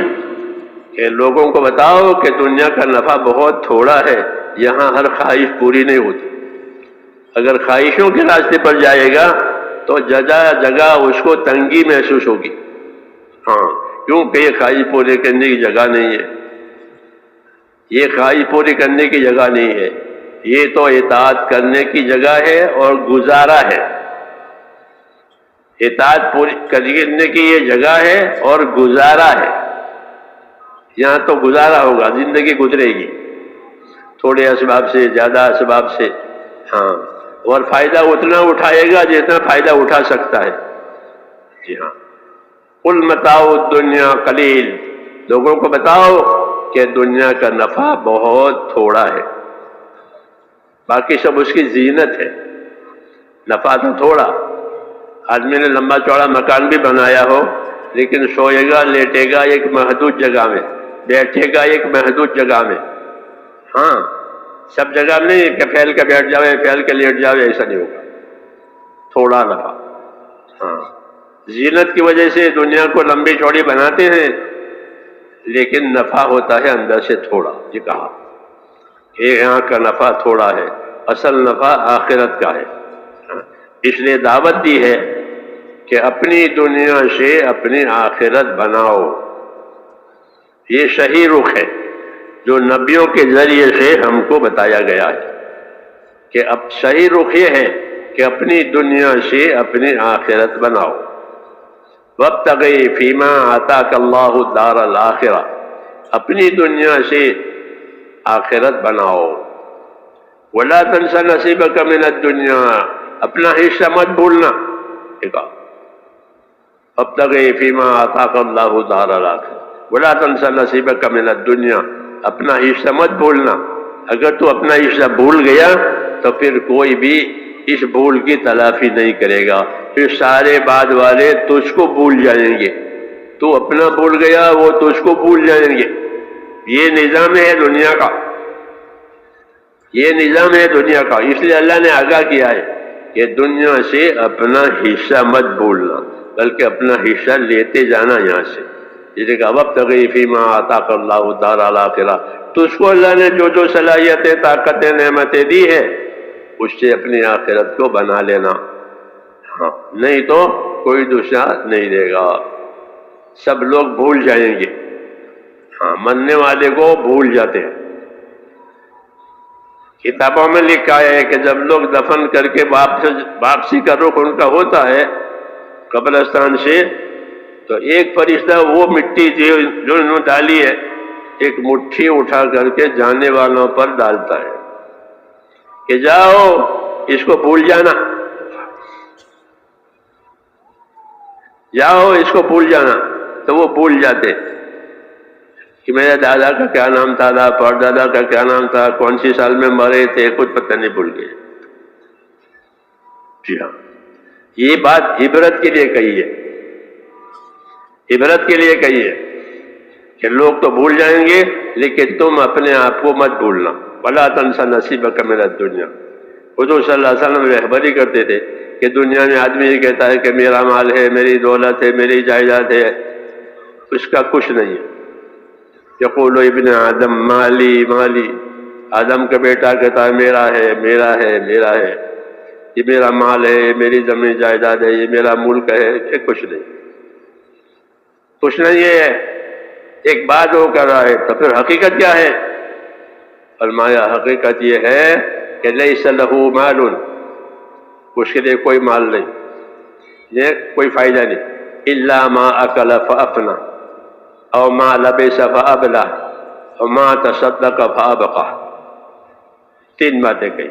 کہ لوگوں کو بتاؤ کہ دنیا کا نفع بہت تھوڑا ہے، یہاں ہر خواہش پوری نہیں ہوتی۔ اگر خواہشوں کے راستے پر جائے گا تو جگہ جگہ اس کو تنگی محسوس ہوگی۔ ہاں، کیونکہ یہ خواہش پوری کرنے کی جگہ نہیں ہے، یہ خواہش پوری کرنے کی جگہ نہیں ہے، یہ تو اطاعت کرنے کی جگہ ہے اور گزارا ہے۔ اطاعت پوری کرنے کی یہ جگہ ہے اور گزارا ہے۔ یہاں تو گزارا ہوگا، زندگی گزرے گی تھوڑے اسباب سے، زیادہ اسباب سے، ہاں، اور فائدہ اتنا اٹھائے گا جتنا فائدہ اٹھا سکتا ہے۔ جی ہاں، قل متاع الدنیا قلیل، لوگوں کو بتاؤ کہ دنیا کا نفع بہت تھوڑا ہے، باقی سب اس کی زینت ہے، نفع تو تھوڑا۔ آدمی نے لمبا چوڑا مکان بھی بنایا ہو، لیکن سوئے گا لیٹے گا ایک محدود جگہ میں، بیٹھے گا ایک محدود جگہ میں۔ ہاں، سب جگہ نہیں کہ پھیل کے بیٹھ جاوے، پھیل کے لیٹ جاوے، ایسا نہیں ہوگا، تھوڑا نفع۔ ہاں، زینت کی وجہ سے دنیا کو لمبی چوڑی بناتے ہیں، لیکن نفع ہوتا ہے اندر سے تھوڑا۔ یہ کہا کہ یہاں کا نفع تھوڑا ہے، اصل نفع آخرت کا ہے۔ اس لیے دعوت دی ہے کہ اپنی دنیا سے اپنی آخرت بناؤ۔ یہ صحیح رخ ہے جو نبیوں کے ذریعے سے ہم کو بتایا گیا ہے، کہ اب صحیح رخ یہ ہے کہ اپنی دنیا سے اپنی آخرت بناؤ۔ وابتغِ فیما آتاک اللہ الدار الآخرہ، اپنی دنیا سے آخرت بناؤ۔ ولا تنس نصیبک من الدنیا، اپنا حصہ مت بھولنا۔ وابتغِ فیما آتاک اللہ الدار الآخرہ ولا تنس نصیبک من الدنیا، اپنا حصہ مت بھولنا۔ اگر تو اپنا حصہ بھول گیا تو پھر کوئی بھی اس بھول کی تلافی نہیں کرے گا، پھر سارے بعد والے تجھ کو بھول جائیں گے۔ تو اپنا بھول گیا وہ تجھ کو بھول جائیں گے۔ یہ نظام ہے دنیا کا، یہ نظام ہے دنیا کا۔ اس لیے اللہ نے آگاہ کیا ہے کہ دنیا سے اپنا حصہ مت بھولنا، بلکہ اپنا حصہ لیتے جانا یہاں سے۔ جیسے کہ وابتغِ فیما آتاک اللہ الدار الآخرہ، تجھ کو اللہ نے جو جو صلاحیتیں، طاقتیں، نعمتیں دی ہے، اس سے اپنی آخرت کو بنا لینا۔ ہاں، نہیں تو کوئی دوسرا نہیں دے گا، سب لوگ بھول جائیں گے۔ ہاں، مننے والے کو بھول جاتے ہیں۔ کتابوں میں لکھا ہے کہ جب لوگ دفن کر کے واپسی کا رخ ان کا ہوتا ہے قبرستان سے، تو ایک فرشتہ وہ مٹی جو انہوں نے ڈالی ہے ایک مٹھی اٹھا کر کے جانے والوں پر ڈالتا ہے کہ جاؤ اس کو بھول جانا، جاؤ اس کو بھول جانا۔ تو وہ بھول جاتے کہ میرے دادا کا کیا نام تھا، پردادا کا کیا نام تھا، کون سی سال میں مرے تھے، کچھ پتہ نہیں، بھول گئے۔ جی ہاں، یہ بات عبرت کے لیے کہی ہے، عبرت کے لیے کہی ہے۔ کہ لوگ تو بھول جائیں گے لیکن تم اپنے آپ کو مت بھولنا. وَلَا تَنْسَ نَصِيبَكَ مِنَ الدُّنْيَا. حضور صلی اللہ علیہ وسلم رہبری کرتے تھے کہ دنیا میں آدمی یہ کہتا ہے کہ میرا مال ہے، میری دولت ہے، میری جائیداد ہے، اس کا کچھ نہیں ہے. یقول ابن آدم مالی مالی، آدم کا بیٹا کہتا ہے میرا ہے میرا ہے میرا ہے، یہ میرا مال ہے، یہ میری زمین جائیداد ہے، یہ میرا ملک ہے. یہ کچھ نہیں، کچھ نہیں ہے. ایک بات وہ کر رہا ہے. تو پھر حقیقت کیا ہے؟ فرمایا حقیقت یہ ہے کہ لیس لہ مال، اس کے لیے کوئی مال نہیں، یہ کوئی فائدہ نہیں. الا ما اکل فافنى او ما لبس فابلى او ما تصدق فابقى. تین باتیں کہی.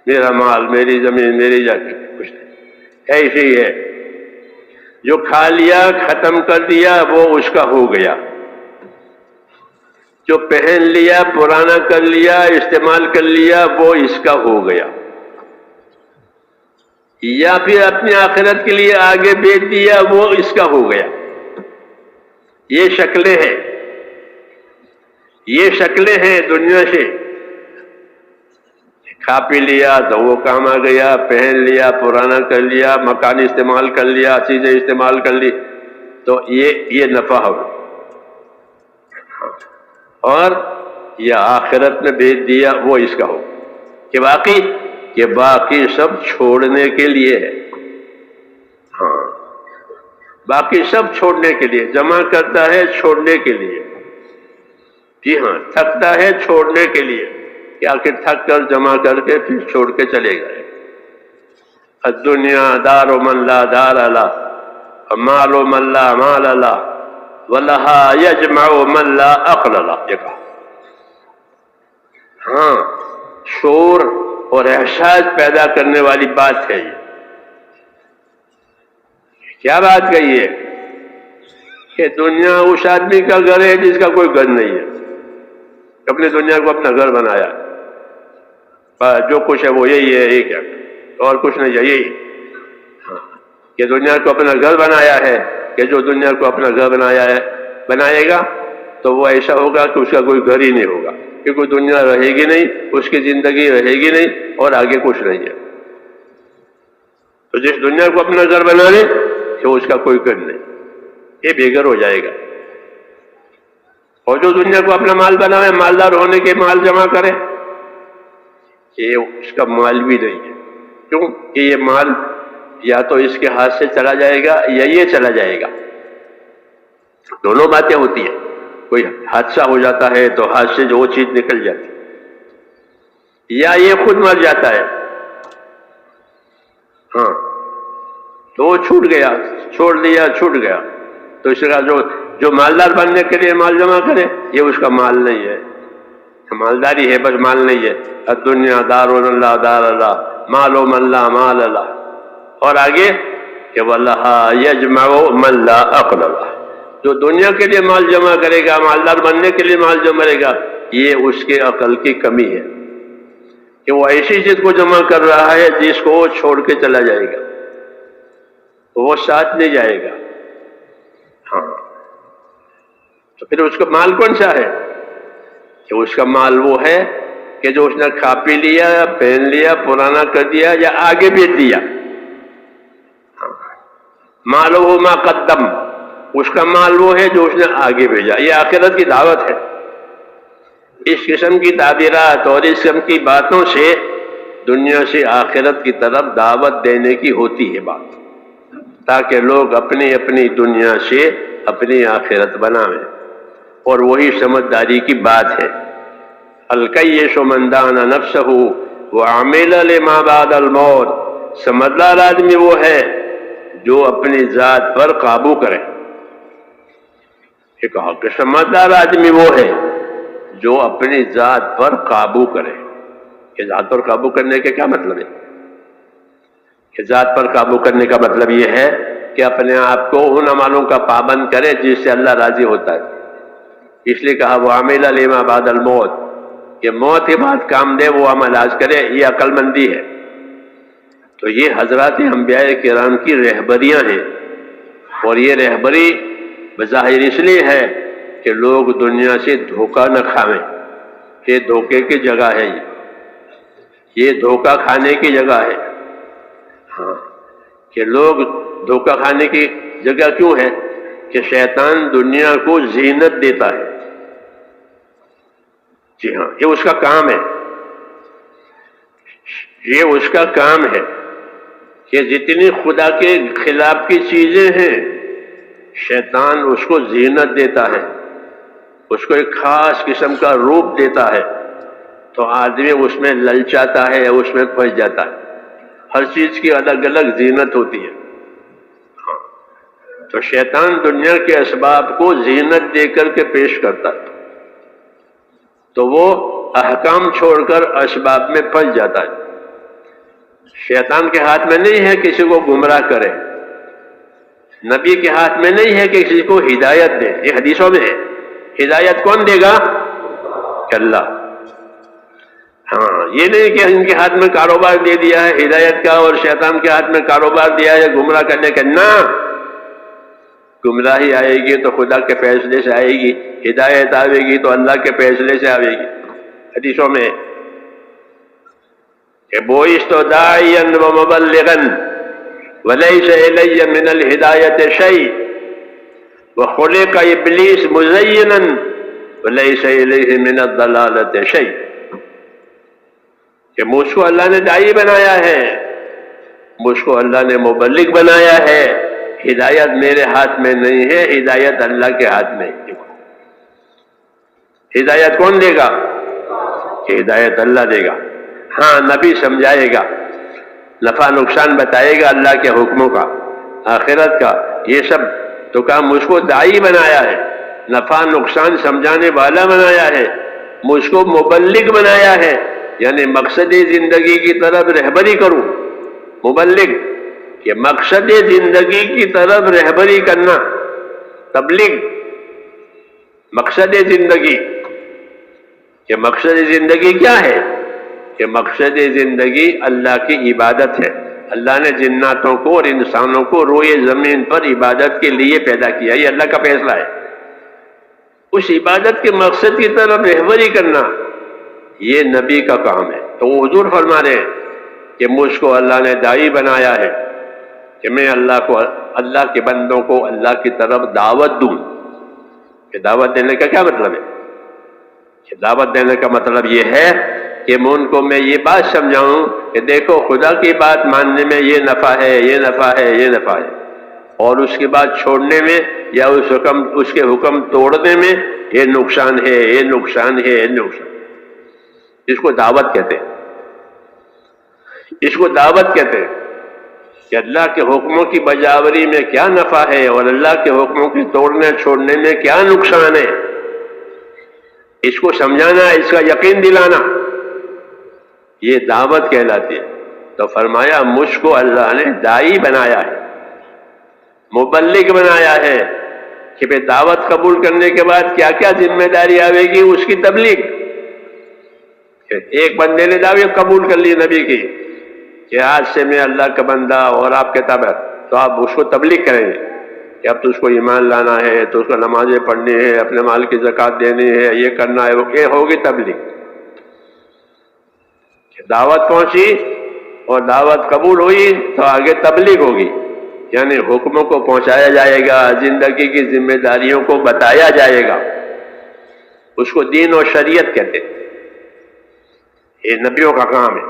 میرا مال، میری زمین، میری جگہ، کچھ نہیں. ایسے ہی ہے، جو کھا لیا ختم کر دیا وہ اس کا ہو گیا، جو پہن لیا پرانا کر لیا استعمال کر لیا وہ اس کا ہو گیا، یا پھر اپنی آخرت کے لیے آگے بیچ دیا وہ اس کا ہو گیا. یہ شکلیں ہیں، یہ شکلیں ہیں دنیا سے. کھا پی لیا تو وہ کام آ گیا، پہن لیا پرانا کر لیا، مکان استعمال کر لیا، چیزیں استعمال کر لی، تو یہ نفع ہو. اور یہ آخرت میں بیچ دیا وہ اس کا ہو. کہ باقی سب چھوڑنے کے لیے ہے. ہاں، باقی سب چھوڑنے کے لیے. جمع کرتا ہے چھوڑنے کے لیے. جی ہاں، تھکتا ہے چھوڑنے کے لیے، کہ آخر تھک کر جمع کر کے پھر چھوڑ کے چلے گئے. الدنیا دار من لا دار له مال من لا مال له ولها یجمع من لا عقل له. ہاں، شعور اور احساس پیدا کرنے والی بات ہے یہ. کیا بات کہی ہے؟ کہ دنیا اس آدمی کا گھر ہے جس کا کوئی گھر نہیں ہے. اپنی دنیا کو اپنا گھر بنایا، جو کچھ ہے وہ یہی ہے، یہ کیا اور کچھ نہیں ہے. یہی کہ دنیا کو اپنا گھر بنایا ہے، کہ جو دنیا کو اپنا گھر بنائے گا تو وہ ایسا ہوگا کہ اس کا کوئی گھر ہی نہیں ہوگا، کیونکہ دنیا رہے گی نہیں، اس کی زندگی رہے گی نہیں، اور آگے کچھ نہیں ہے. تو جس دنیا کو اپنا گھر بنا لے تو اس کا کوئی گھر نہیں، یہ بے گھر ہو جائے گا. اور جو دنیا کو اپنا مال بنائے، مالدار ہونے کے مال جمع کرے، یہ اس کا مال بھی نہیں ہے. کیوں کہ یہ مال یا تو اس کے ہاتھ سے چلا جائے گا یا یہ چلا جائے گا. دونوں باتیں ہوتی ہیں. کوئی حادثہ ہو جاتا ہے تو ہاتھ سے جو چیز نکل جاتی ہے، یا یہ خود مر جاتا ہے. ہاں، تو وہ چھوٹ گیا، چھوڑ دیا، چھوٹ گیا. تو اس کا جو مالدار بننے کے لیے مال جمع کرے، یہ اس کا مال نہیں ہے. مالداری ہے بس مال نہیں ہے. الدنیا دار اللہ دار اللہ مال من لا مال اللہ. اور آگے کہ وَلَهَا يَجْمَعُ مَن لَا عَقْلَ لَهُ. جو دنیا کے لیے مال جمع کرے گا، مالدار بننے کے لیے مال جمع کرے گا، یہ اس کے عقل کی کمی ہے کہ وہ ایسی چیز کو جمع کر رہا ہے جس کو وہ چھوڑ کے چلا جائے گا، وہ ساتھ نہیں جائے گا. ہاں، تو پھر اس کا مال کون سا ہے؟ کہ اس کا مال وہ ہے کہ جو اس نے کھا پی لیا، پہن لیا، پرانا کر دیا یا آگے بیچ دیا. مالہ ما قدم، اس کا مال وہ ہے جو اس نے آگے بھیجا. یہ آخرت کی دعوت ہے. اس قسم کی تعبیرات اور اس قسم کی باتوں سے دنیا سے آخرت کی طرف دعوت دینے کی ہوتی ہے بات، تاکہ لوگ اپنی اپنی دنیا سے اپنی آخرت بنائیں. اور وہی سمجھداری کی بات ہے. الکیس من دان نفسہ وعمل لما بعد الموت. سمجھدار آدمی وہ ہے جو اپنی ذات پر قابو کرے. یہ کہا کہ سمجھدار آدمی وہ ہے جو اپنی ذات پر قابو کرے. کہ ذات پر قابو کرنے کے کیا مطلب ہے؟ کہ ذات پر قابو کرنے کا مطلب یہ ہے کہ اپنے آپ کو ان عملوں کا پابند کرے جس سے اللہ راضی ہوتا ہے. اس لیے کہا وہ عامل لما بعد الموت، کہ موت کے بعد کام دے وہ عمل آج کرے. یہ عقل مندی ہے. تو یہ حضرات انبیاء کرام کی رہبریاں ہیں. اور یہ رہبری بظاہر اس لیے ہے کہ لوگ دنیا سے دھوکہ نہ کھائیں. یہ دھوکے کی جگہ ہے، یہ دھوکہ کھانے کی جگہ ہے. ہاں، کہ لوگ دھوکہ کھانے کی جگہ کیوں ہے؟ کہ شیطان دنیا کو زینت دیتا ہے. جی ہاں، یہ اس کا کام ہے، یہ اس کا کام ہے کہ جتنی خدا کے خلاف کی چیزیں ہیں شیطان اس کو زینت دیتا ہے، اس کو ایک خاص قسم کا روپ دیتا ہے، تو آدمی اس میں للچاتا ہے، اس میں پھنس جاتا ہے. ہر چیز کی الگ الگ زینت ہوتی ہے. ہاں، تو شیطان دنیا کے اسباب کو زینت دے کر کے پیش کرتا ہے، تو وہ احکام چھوڑ کر اسباب میں پھنس جاتا ہے. شیطان کے ہاتھ میں نہیں ہے کسی کو گمراہ کرے، نبی کے ہاتھ میں نہیں ہے کہ کسی کو ہدایت دے. یہ حدیثوں میں ہے. ہدایت کون دے گا؟ اللہ. ہاں، یہ نہیں کہ ان کے ہاتھ میں کاروبار دے دیا ہے ہدایت کا اور شیطان کے ہاتھ میں کاروبار دیا ہے گمراہ کرنے کا. نہ، گمراہی آئے گی تو خدا کے فیصلے سے آئے گی، ہدایت آئے گی تو اللہ کے فیصلے سے آئے گی. حدیثوں میں کہ بوئست داعیا ومبلغا ولیس الی من الہدایت شیء وخلق ابلیس مزینا ولیس الیہ من الضلالت شیء. کہ مجھ کو اللہ نے داعی بنایا ہے، مجھ کو اللہ نے مبلغ بنایا ہے، ہدایت میرے ہاتھ میں نہیں ہے، ہدایت اللہ کے ہاتھ میں ہے. ہدایت کون دے گا؟ کہ ہدایت اللہ دے گا. ہاں، نبی سمجھائے گا، نفع نقصان بتائے گا اللہ کے حکموں کا، آخرت کا، یہ سب. تو کہا مجھ کو داعی بنایا ہے، نفع نقصان سمجھانے والا بنایا ہے، مجھ کو مبلغ بنایا ہے، یعنی مقصد زندگی کی طرف رہبری کروں. مبلغ کہ مقصد زندگی کی طرف رہبری کرنا، تبلیغ. مقصد زندگی کہ مقصد زندگی کیا ہے؟ کہ مقصد زندگی اللہ کی عبادت ہے. اللہ نے جناتوں کو اور انسانوں کو روئے زمین پر عبادت کے لیے پیدا کیا، یہ اللہ کا فیصلہ ہے. اس عبادت کے مقصد کی طرف رہبری کرنا یہ نبی کا کام ہے. تو وہ حضور فرما رہے ہیں کہ مجھ کو اللہ نے داعی بنایا ہے کہ میں اللہ کے بندوں کو اللہ کی طرف دعوت دوں. کہ دعوت دینے کا کیا مطلب ہے؟ کہ دعوت دینے کا مطلب یہ ہے کہ میں یہ بات سمجھاؤں کہ دیکھو خدا کی بات ماننے میں یہ نفع ہے، یہ نفع ہے، یہ نفع ہے، اور اس کی بات چھوڑنے میں یا اس کے حکم توڑنے میں یہ نقصان ہے، یہ نقصان ہے، یہ نقصان. اس کو دعوت کہتے ہیں. اس کو دعوت کہتے ہیں کہ اللہ کے حکموں کی بجاوری میں کیا نفع ہے اور اللہ کے حکموں کی توڑنے چھوڑنے میں کیا نقصان ہے، اس کو سمجھانا، اس کا یقین دلانا، یہ دعوت کہلاتی ہے. تو فرمایا مجھ کو اللہ نے داعی بنایا ہے، مبلغ بنایا ہے کہ بے دعوت قبول کرنے کے بعد کیا کیا ذمہ داری آئے گی، اس کی تبلیغ. ایک بندے نے دعوت قبول کر لی نبی کی کہ آج سے میں اللہ کا بندہ اور آپ کے تابع، تو آپ اس کو تبلیغ کریں گے کہ اب تو اس کو ایمان لانا ہے، تو اس کو نمازیں پڑھنی ہے، اپنے مال کی زکوٰۃ دینی ہے، یہ کرنا ہے، یہ ہوگی تبلیغ. دعوت پہنچی اور دعوت قبول ہوئی تو آگے تبلیغ ہوگی، یعنی حکموں کو پہنچایا جائے گا، زندگی کی ذمہ داریوں کو بتایا جائے گا. اس کو دین اور شریعت کہتے ہیں. یہ نبیوں کا کام ہے.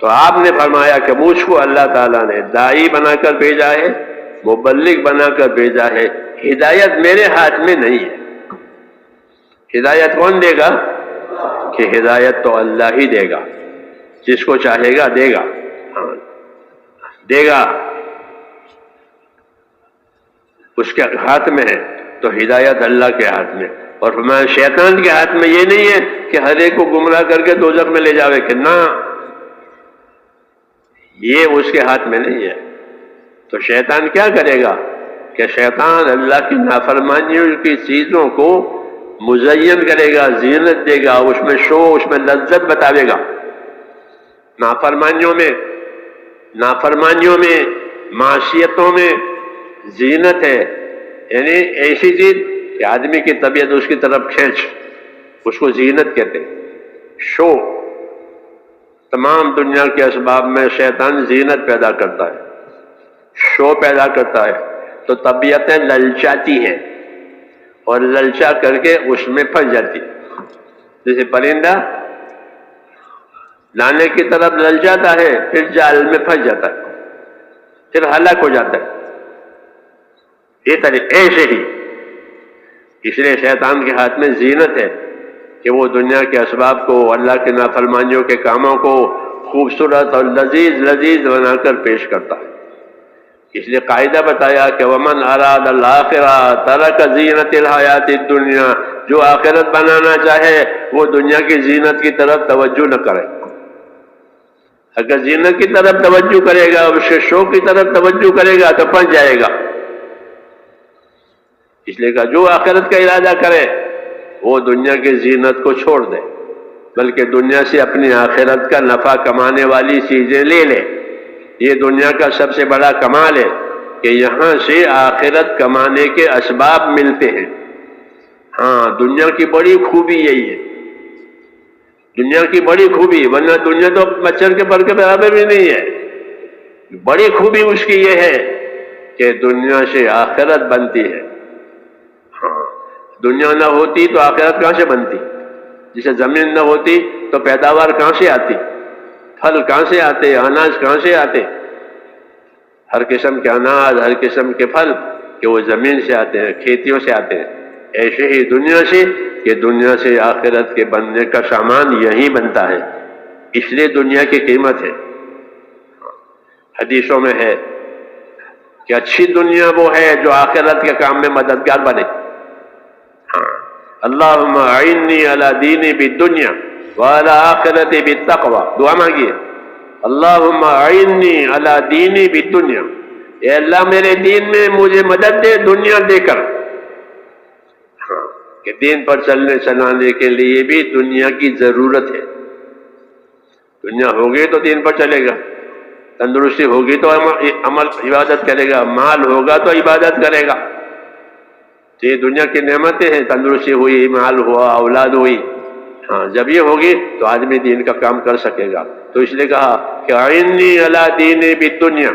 تو آپ نے فرمایا کہ مجھ کو اللہ تعالیٰ نے داعی بنا کر بھیجا ہے، مبلغ بنا کر بھیجا ہے، ہدایت میرے ہاتھ میں نہیں ہے. ہدایت کون دے گا؟ کہ ہدایت تو اللہ ہی دے گا، جس کو چاہے گا دے گا. ہاں، دے گا، اس کے ہاتھ میں ہے. تو ہدایت اللہ کے ہاتھ میں، اور فرمایا شیطان کے ہاتھ میں یہ نہیں ہے کہ ہر ایک کو گمراہ کر کے دوزخ میں لے جاوے، کہ نہ، یہ اس کے ہاتھ میں نہیں ہے. تو شیطان کیا کرے گا؟ کہ شیطان اللہ کی نافرمانیوں کی چیزوں کو مزین کرے گا، زینت دے گا، اس میں شو، اس میں لذت بتاوے گا. نافرمانیوں میں معصیتوں میں زینت ہے، یعنی ایسی چیز کہ آدمی کی طبیعت اس کی طرف کھینچ، اس کو زینت کہتے ہیں، شو۔ تمام دنیا کے اسباب میں شیطان زینت پیدا کرتا ہے، شو پیدا کرتا ہے، تو طبیعتیں للچاتی ہیں اور للچا کر کے اس میں پھنس جاتی، جیسے پرندہ دانے کی طرف للچاتا ہے، پھر جال میں پھنس جاتا ہے، پھر ہلاک ہو جاتا ہے۔ یہ طریقے ایسے ہی اس لیے شیطان کے ہاتھ میں زینت ہے کہ وہ دنیا کے اسباب کو، اللہ کے نافرمانیوں کے کاموں کو خوبصورت اور لذیذ لذیذ بنا کر پیش کرتا ہے۔ اس لیے قاعدہ بتایا کہ ومن اراد الآخرہ ترک زینت الحیات الدنیا، جو آخرت بنانا چاہے وہ دنیا کی زینت کی طرف توجہ نہ کرے۔ اگر زینت کی طرف توجہ کرے گا، اس کے شوق کی طرف توجہ کرے گا تو پھنس جائے گا۔ اس لیے کہ جو آخرت کا ارادہ کرے وہ دنیا کی زینت کو چھوڑ دے، بلکہ دنیا سے اپنی آخرت کا نفع کمانے والی چیزیں لے لے۔ یہ دنیا کا سب سے بڑا کمال ہے کہ یہاں سے آخرت کمانے کے اسباب ملتے ہیں۔ ہاں، دنیا کی بڑی خوبی یہی ہے، دنیا کی بڑی خوبی، ورنہ دنیا تو مچھر کے پر کے برابر بھی نہیں ہے۔ بڑی خوبی اس کی یہ ہے کہ دنیا سے آخرت بنتی ہے۔ ہاں، دنیا نہ ہوتی تو آخرت کہاں سے بنتی؟ جسے زمین نہ ہوتی تو پیداوار کہاں سے آتی؟ پھل کہاں سے آتے؟ اناج کہاں سے آتے؟ ہر قسم کے اناج، ہر قسم کے پھل کہ وہ زمین سے آتے ہیں، کھیتیوں سے آتے ہیں۔ ایسے ہی دنیا سے، کہ دنیا سے آخرت کے بننے کا سامان یہی بنتا ہے، اس لیے دنیا کی قیمت ہے۔ حدیثوں میں ہے کہ اچھی دنیا وہ ہے جو آخرت کے کام میں مددگار بنے۔ ہاں، اللہم اعنی علی دینی بالدنیا وعلی آخرتی بالتقوی، دعا مانگیے، اللہم اعنی علی دینی بالدنیا، اے اللہ میرے دین میں مجھے مدد دے دنیا دے کر۔ ہاں، کہ دین پر چلنے چلانے کے لیے بھی دنیا کی ضرورت ہے۔ دنیا ہوگی تو دین پر چلے گا، تندرستی ہوگی تو عمل عبادت کرے گا، مال ہوگا تو عبادت کرے گا۔ تو یہ دنیا کی نعمتیں ہیں، تندرستی ہوئی، مال ہوا، اولاد ہوئی۔ ہاں، جب یہ ہوگی تو آدمی دین کا کام کر سکے گا۔ تو اس لیے کہا کہ اعنی علی دینی بالدنیا،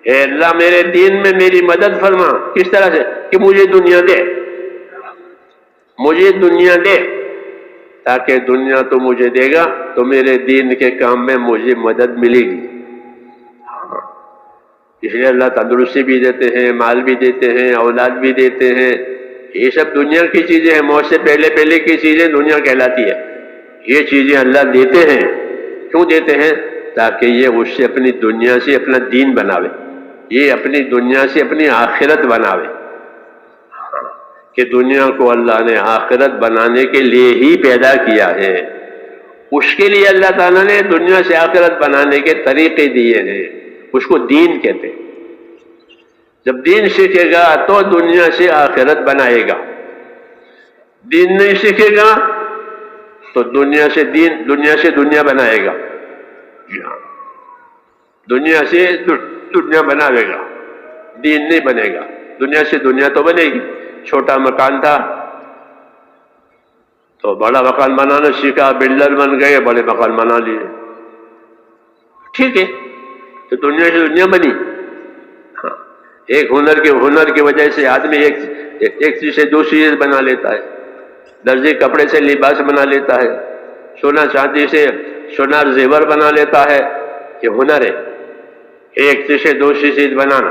اے اللہ میرے دین میں میری مدد فرما۔ کس طرح سے؟ کہ مجھے دنیا دے، مجھے دنیا دے، تاکہ دنیا تو مجھے دے گا تو میرے دین کے کام میں مجھے مدد ملے گی۔ اس لیے اللہ تندرستی بھی دیتے ہیں، مال بھی دیتے ہیں، اولاد بھی دیتے ہیں۔ یہ سب دنیا کی چیزیں ہیں، موت سے پہلے پہلے کی چیزیں دنیا کہلاتی ہے۔ یہ چیزیں اللہ دیتے ہیں، کیوں دیتے ہیں؟ تاکہ یہ اس سے اپنی دنیا سے اپنا دین بناوے، یہ اپنی دنیا سے اپنی آخرت بناوے۔ کہ دنیا کو اللہ نے آخرت بنانے کے لیے ہی پیدا کیا ہے، اس کے لیے اللہ تعالیٰ نے دنیا سے آخرت بنانے کے طریقے دیے ہیں، اس کو دین کہتے ہیں۔ جب دین سیکھے گا تو دنیا سے آخرت بنائے گا، دین نہیں سیکھے گا تو دنیا سے دنیا بنائے گا، دنیا سے دنیا بنائے گا، دین نہیں بنے گا۔ دنیا سے دنیا تو بنے گی۔ چھوٹا مکان تھا تو بڑا مکان بنانا سیکھا، بلڈر بن گئے، بڑے مکان بنا لیے، ٹھیک ہے، تو دنیا سے دنیا بنی۔ ہاں، ایک ہنر کی وجہ سے آدمی ایک چیز سے دوسری چیز بنا لیتا ہے، درزی کپڑے سے لباس بنا لیتا ہے، سونا چاندی سے سونار زیور بنا لیتا ہے، یہ ہنر ہے۔ ایک چیز سے دوسری چیز بنانا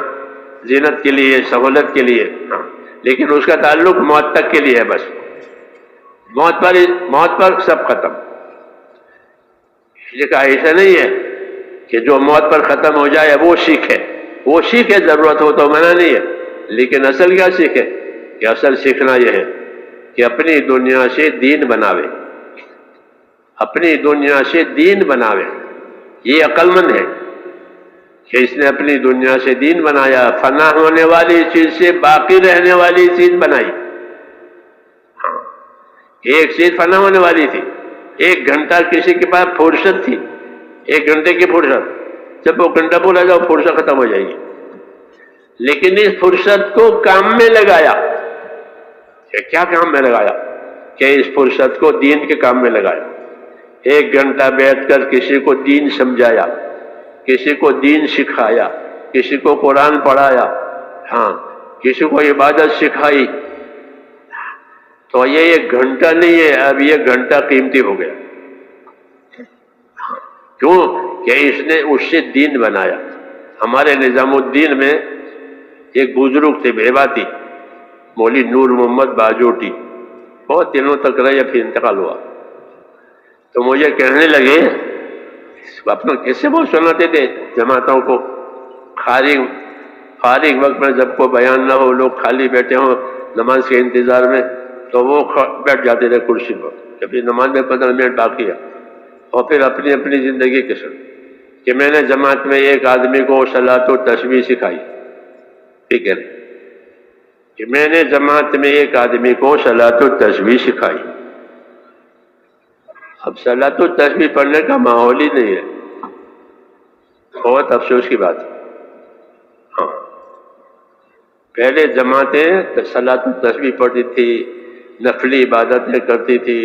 زینت کے لیے، سہولت کے لیے، ہاں، لیکن اس کا تعلق موت تک کے لیے ہے، بس موت پر سب ختم۔ یہ کہا ایسا نہیں ہے کہ جو موت پر ختم ہو جائے وہ سیکھے، وہ سیکھے، ضرورت ہو تو منع نہیں ہے، لیکن اصل کیا سیکھے؟ کہ اصل سیکھنا یہ ہے کہ اپنی دنیا سے دین بناوے، اپنی دنیا سے دین بناوے۔ یہ عقل مند ہے کہ اس نے اپنی دنیا سے دین بنایا، فنا ہونے والی چیز سے باقی رہنے والی چیز بنائی۔ ہاں، ایک چیز فنا ہونے والی تھی، ایک گھنٹہ کسی کے پاس فرصت تھی، ایک گھنٹے کی فرصت، جب وہ گھنٹہ پورا جاؤ فرصت ختم ہو جائے گی، لیکن اس فرصت کو کام میں لگایا، کہ کیا کام میں لگایا؟ کہ اس فرصت کو دین کے کام میں لگایا. 1 گھنٹہ بیٹھ کر کسی کو دین سمجھایا، کسی کو دین سکھایا، کسی کو قرآن پڑھایا، ہاں کسی کو عبادت سکھائی. تو یہ 1 گھنٹہ نہیں ہے، اب یہ گھنٹہ قیمتی ہو گیا. کیوں؟ کہ اس نے اس سے دین بنایا. ہمارے نظام الدین میں ایک بزرگ تھے، بیواتی، مولوی نور محمد باجوٹی، بہت دنوں تک رہے، پھر انتقال ہوا. تو مجھے کہنے لگے، اپنا کیسے وہ سناتے تھے جماعتوں کو، فارغ وقت میں جب کوئی بیان نہ ہو، لوگ خالی بیٹھے ہوں نماز کے انتظار میں، تو وہ بیٹھ جاتے تھے کرسی پر، جب نماز میں 15 منٹ باقی ہے، اور پھر اپنی اپنی زندگی کے ساتھ. کہ میں نے جماعت میں ایک آدمی کو صلاۃ و تسبیح سکھائی. ٹھیک ہے، کہ میں نے جماعت میں ایک آدمی کو صلاۃ و تسبیح سکھائی. اب صلاۃ و تسبیح پڑھنے کا ماحول ہی نہیں ہے، بہت افسوس کی بات ہے. ہاں، پہلے جماعتیں صلاۃ و تسبیح پڑھتی تھی، نفلی عبادتیں کرتی تھی.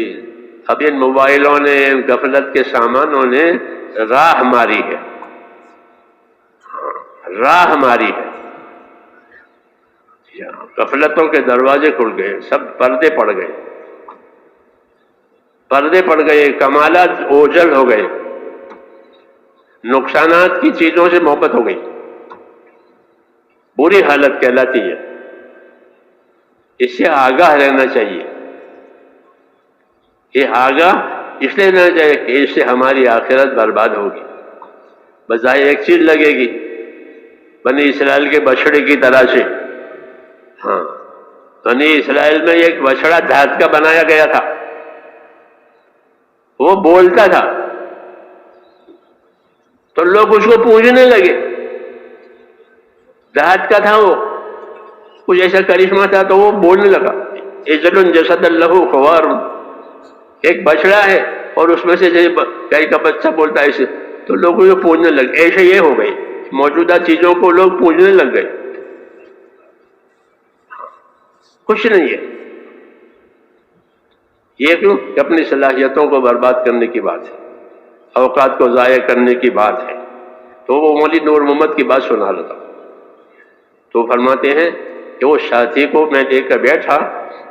اب ان موبائلوں نے، غفلت کے سامانوں نے راہ ماری ہے، راہ ماری ہے. غفلتوں کے دروازے کھل گئے، سب پردے پڑ گئے، پردے پڑ گئے، کمالات اوجھل ہو گئے، نقصانات کی چیزوں سے محبت ہو گئی. بری حالت کہلاتی ہے. اس سے آگاہ رہنا چاہیے. یہ آگاہ اس لیے رہنا چاہیے کہ اس سے ہماری آخرت برباد ہوگی. بظاہر ایک چیز لگے گی، بنی اسرائیل کے بچڑے کی طرح سے. ہاں، بنی اسرائیل میں ایک بچڑا دھات کا بنایا گیا تھا، وہ بولتا تھا تو لوگ اس کو پوجنے لگے. دھات کا تھا، وہ کچھ ایسا کرشمہ تھا تو وہ بولنے لگا. اجل جسد اللہ خوار، ایک بچڑا ہے اور اس میں سے گائے کا بچہ بولتا ہے ایسے، تو لوگ کو پوجنے لگے. ایسے یہ ہو گئی، موجودہ چیزوں کو لوگ پوجنے لگ گئے. کچھ نہیں ہے. یہ کیوں؟ کہ اپنی صلاحیتوں کو برباد کرنے کی بات ہے، اوقات کو ضائع کرنے کی بات ہے. تو وہ مولوی نور محمد کی بات سنا رہا تھا، تو فرماتے ہیں کہ وہ ساتھی کو میں لے کر بیٹھا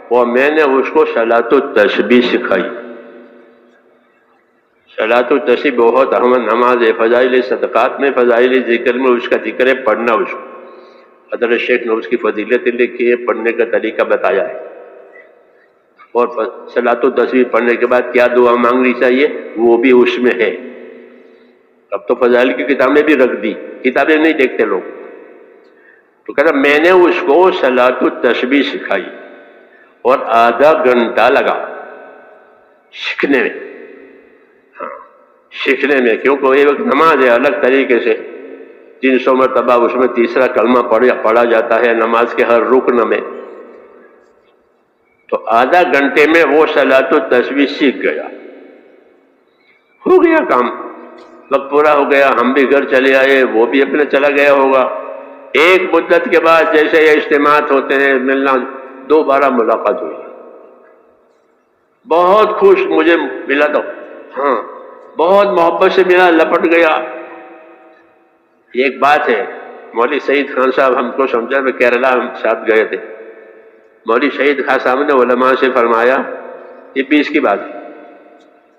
اور میں نے اس کو صلاۃ التسبیح سکھائی. صلاۃ التسبیح بہت اہم نماز ہے، فضائل صدقات میں، فضائل ذکر میں اس کا ذکر ہے، پڑھنا اس کو. حضرت شیخ نے اس کی فضیلتیں لکھی ہے، پڑھنے کا طریقہ بتایا ہے. اور صلاۃ التسبیح پڑھنے کے بعد کیا دعا مانگنی چاہیے وہ بھی اس میں ہے. اب تو فضائل کی کتابیں بھی رکھ دی، کتابیں نہیں دیکھتے لوگ. تو کہتا میں نے اس کو صلاۃ التسبیح سکھائی اور آدھا گھنٹہ لگا سیکھنے میں. ہاں، سیکھنے میں، کیونکہ یہ ایک نماز ہے الگ طریقے سے، 300 مرتبہ اس میں تیسرا کلمہ پڑھا جاتا ہے نماز کے ہر رکن میں. تو آدھا گھنٹے میں وہ صلاۃ التسبیح سیکھ گیا. ہو گیا کام، وقت پورا ہو گیا، ہم بھی گھر چلے آئے، وہ بھی اپنے چلا گیا ہوگا. ایک مدت کے بعد جیسے یہ اجتماعات ہوتے ہیں، ملنا، دوبارہ ملاقات ہوئی. بہت خوش مجھے ملا، تو ہاں بہت محبت سے ملا، لپٹ گیا. ایک بات ہے، مولوی سعید خان صاحب ہم کو سمجھا، میں کیرلا ہم ساتھ گئے تھے. مولوی شہید خان صاحب نے علماء سے فرمایا، یہ 20 کی بات ہے،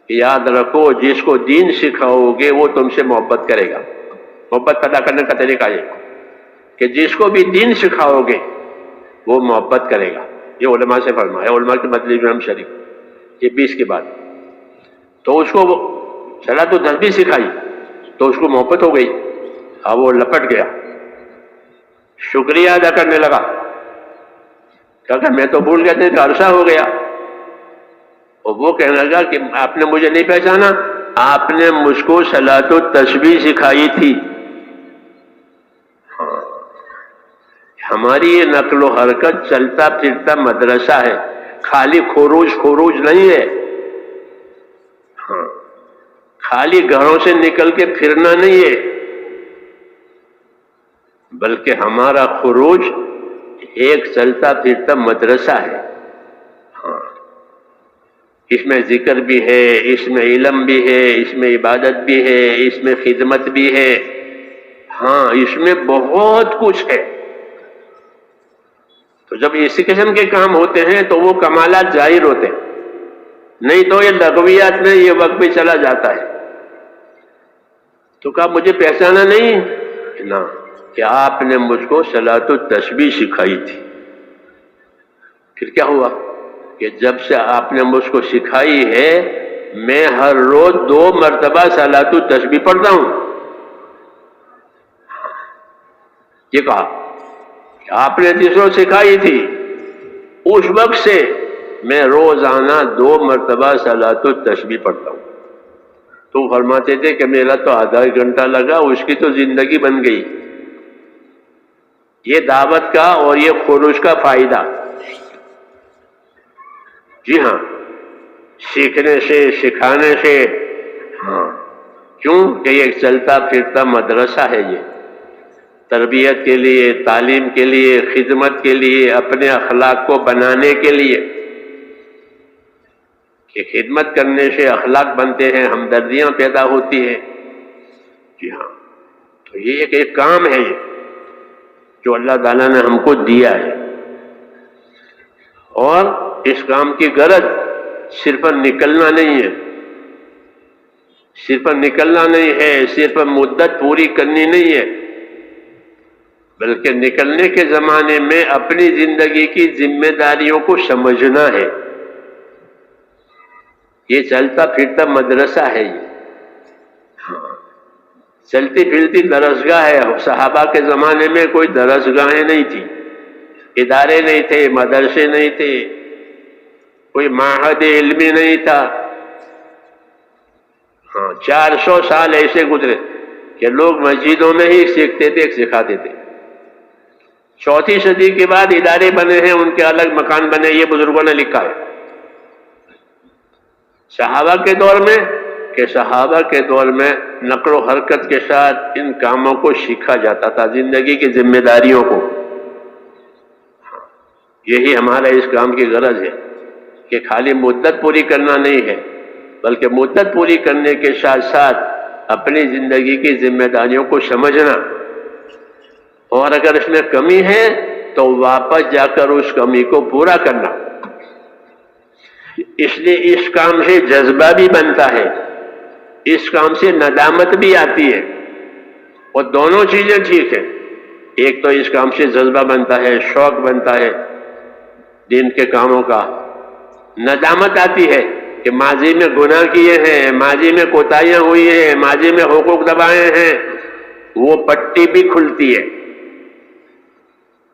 کہ یاد رکھو جس کو دین سکھاؤ گے وہ تم سے محبت کرے گا. محبت پیدا کرنے کا طریقہ یہ کہ جس کو بھی دین سکھاؤ گے وہ محبت کرے گا. یہ علماء سے فرمایا، علماء کے مجلس میں ہم شریک. یہ 20 کی بات. تو اس کو صلاۃ التسبیح سکھائی تو اس کو محبت ہو گئی. اب وہ لپٹ گیا، شکریہ ادا کرنے لگا، کہ میں تو بھول گیا تھا کہ عرصہ ہو گیا. اور وہ کہنے لگا کہ آپ نے مجھے نہیں پہچانا، آپ نے مجھ کو صلاۃ التسبیح سکھائی تھی. ہماری یہ نقل و حرکت چلتا پھرتا مدرسہ ہے، خالی خروج نہیں ہے. ہاں، خالی گھروں سے نکل کے پھرنا نہیں ہے، بلکہ ہمارا خروج ایک چلتا پھرتا مدرسہ ہے. اس میں ذکر بھی ہے، اس میں علم بھی ہے، اس میں عبادت بھی ہے، اس میں خدمت بھی ہے، ہاں اس میں بہت کچھ ہے۔ تو جب اسی قسم کے کام ہوتے ہیں تو وہ کمالات ظاہر ہوتے ہیں، نہیں تو یہ لغویات میں یہ وقت بھی چلا جاتا ہے۔ تو کہا مجھے پہچانا نہیں نا کہ آپ نے مجھ کو صلاۃ التسبیح سکھائی تھی۔ پھر کیا ہوا کہ جب سے آپ نے مجھ کو سکھائی ہے میں ہر روز 2 مرتبہ صلاۃ التسبیح پڑھتا ہوں۔ یہ کہا کہ آپ نے جس روز سکھائی تھی اس وقت سے میں روزانہ 2 مرتبہ صلاۃ التسبیح پڑھتا ہوں۔ تو فرماتے تھے کہ میرا تو آدھا گھنٹہ لگا، اس کی تو زندگی بن گئی۔ یہ دعوت کا اور یہ خروج کا فائدہ، جی ہاں، سیکھنے سے، سکھانے سے، ہاں کیوں کہ یہ چلتا پھرتا مدرسہ ہے، یہ تربیت کے لیے، تعلیم کے لیے، خدمت کے لیے، اپنے اخلاق کو بنانے کے لیے، کہ خدمت کرنے سے اخلاق بنتے ہیں، ہمدردیاں پیدا ہوتی ہیں، جی ہاں۔ تو یہ ایک کام ہے یہ جو اللہ تعالیٰ نے ہم کو دیا ہے، اور اس کام کی غرض صرف نکلنا نہیں ہے، صرف نکلنا نہیں ہے، صرف مدت پوری کرنی نہیں ہے، بلکہ نکلنے کے زمانے میں اپنی زندگی کی ذمہ داریوں کو سمجھنا ہے۔ یہ چلتا پھرتا مدرسہ ہے، یہ چلتی پھرتی درسگاہ ہے۔ صحابہ کے زمانے میں کوئی درسگاہیں نہیں تھی، ادارے نہیں تھے، مدرسے نہیں تھے، کوئی معہد علمی نہیں تھا۔ ہاں 400 سال ایسے گزرے کہ لوگ مسجدوں میں ہی سیکھتے تھے، سکھاتے تھے۔ 4تھی صدی کے بعد ادارے بنے ہیں، ان کے الگ مکان بنے، یہ بزرگوں نے لکھا ہے۔ صحابہ کے دور میں، کہ صحابہ کے دور میں نقل و حرکت کے ساتھ ان کاموں کو سیکھا جاتا تھا، زندگی کی ذمہ داریوں کو۔ یہی ہمارا اس کام کی غرض ہے کہ خالی مدت پوری کرنا نہیں ہے، بلکہ مدت پوری کرنے کے ساتھ ساتھ اپنی زندگی کی ذمہ داریوں کو سمجھنا، اور اگر اس میں کمی ہے تو واپس جا کر اس کمی کو پورا کرنا۔ اس لیے اس کام سے جذبہ بھی بنتا ہے، اس کام سے ندامت بھی آتی ہے، اور دونوں چیزیں ٹھیک ہیں۔ ایک تو اس کام سے جذبہ بنتا ہے، شوق بنتا ہے دین کے کاموں کا، ندامت آتی ہے کہ ماضی میں گناہ کیے ہیں، ماضی میں کوتاہیاں ہوئی ہیں، ماضی میں حقوق دبائے ہیں، وہ پٹی بھی کھلتی ہے،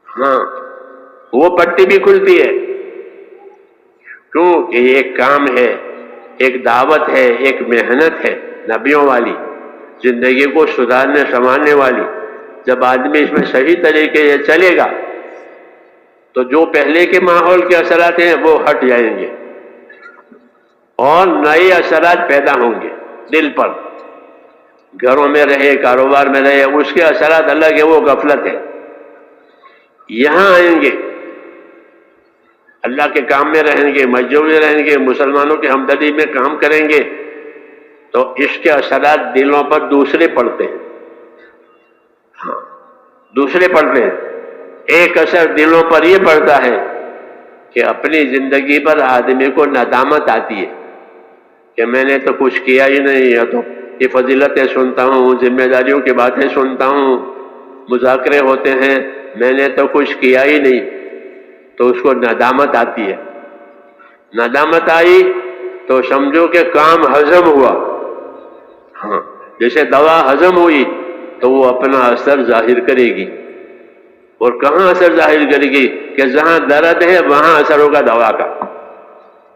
ہاں وہ پٹی بھی کھلتی ہے، کیوں کہ یہ ایک کام ہے، ایک دعوت ہے، ایک محنت ہے نبیوں والی، زندگی کو سدھارنے سنوارنے والی۔ جب آدمی اس میں صحیح طریقے سے چلے گا تو جو پہلے کے ماحول کے اثرات ہیں وہ ہٹ جائیں گے، اور نئے اثرات پیدا ہوں گے دل پر۔ گھروں میں رہے، کاروبار میں رہے، اس کے اثرات الگ ہے، وہ غفلت ہے۔ یہاں آئیں گے، اللہ کے کام میں رہیں گے، مسجدوں میں رہیں گے، مسلمانوں کی ہمدردی میں کام کریں گے، تو اس کے اثرات دلوں پر دوسرے پڑتے ہیں، ہاں دوسرے پڑتے ہیں۔ ایک اثر دلوں پر یہ پڑتا ہے کہ اپنی زندگی پر آدمی کو ندامت آتی ہے کہ میں نے تو کچھ کیا ہی نہیں، یا تو یہ فضیلتیں سنتا ہوں، ذمہ داریوں کی باتیں سنتا ہوں، مذاکرے ہوتے ہیں، میں نے تو کچھ کیا ہی نہیں، تو اس کو ندامت آتی ہے۔ ندامت آئی تو سمجھو کہ کام ہضم ہوا، ہاں جیسے دوا ہضم ہوئی تو وہ اپنا اثر ظاہر کرے گی، اور کہاں اثر ظاہر کرے گی کہ جہاں درد ہے وہاں اثر ہوگا دوا کا۔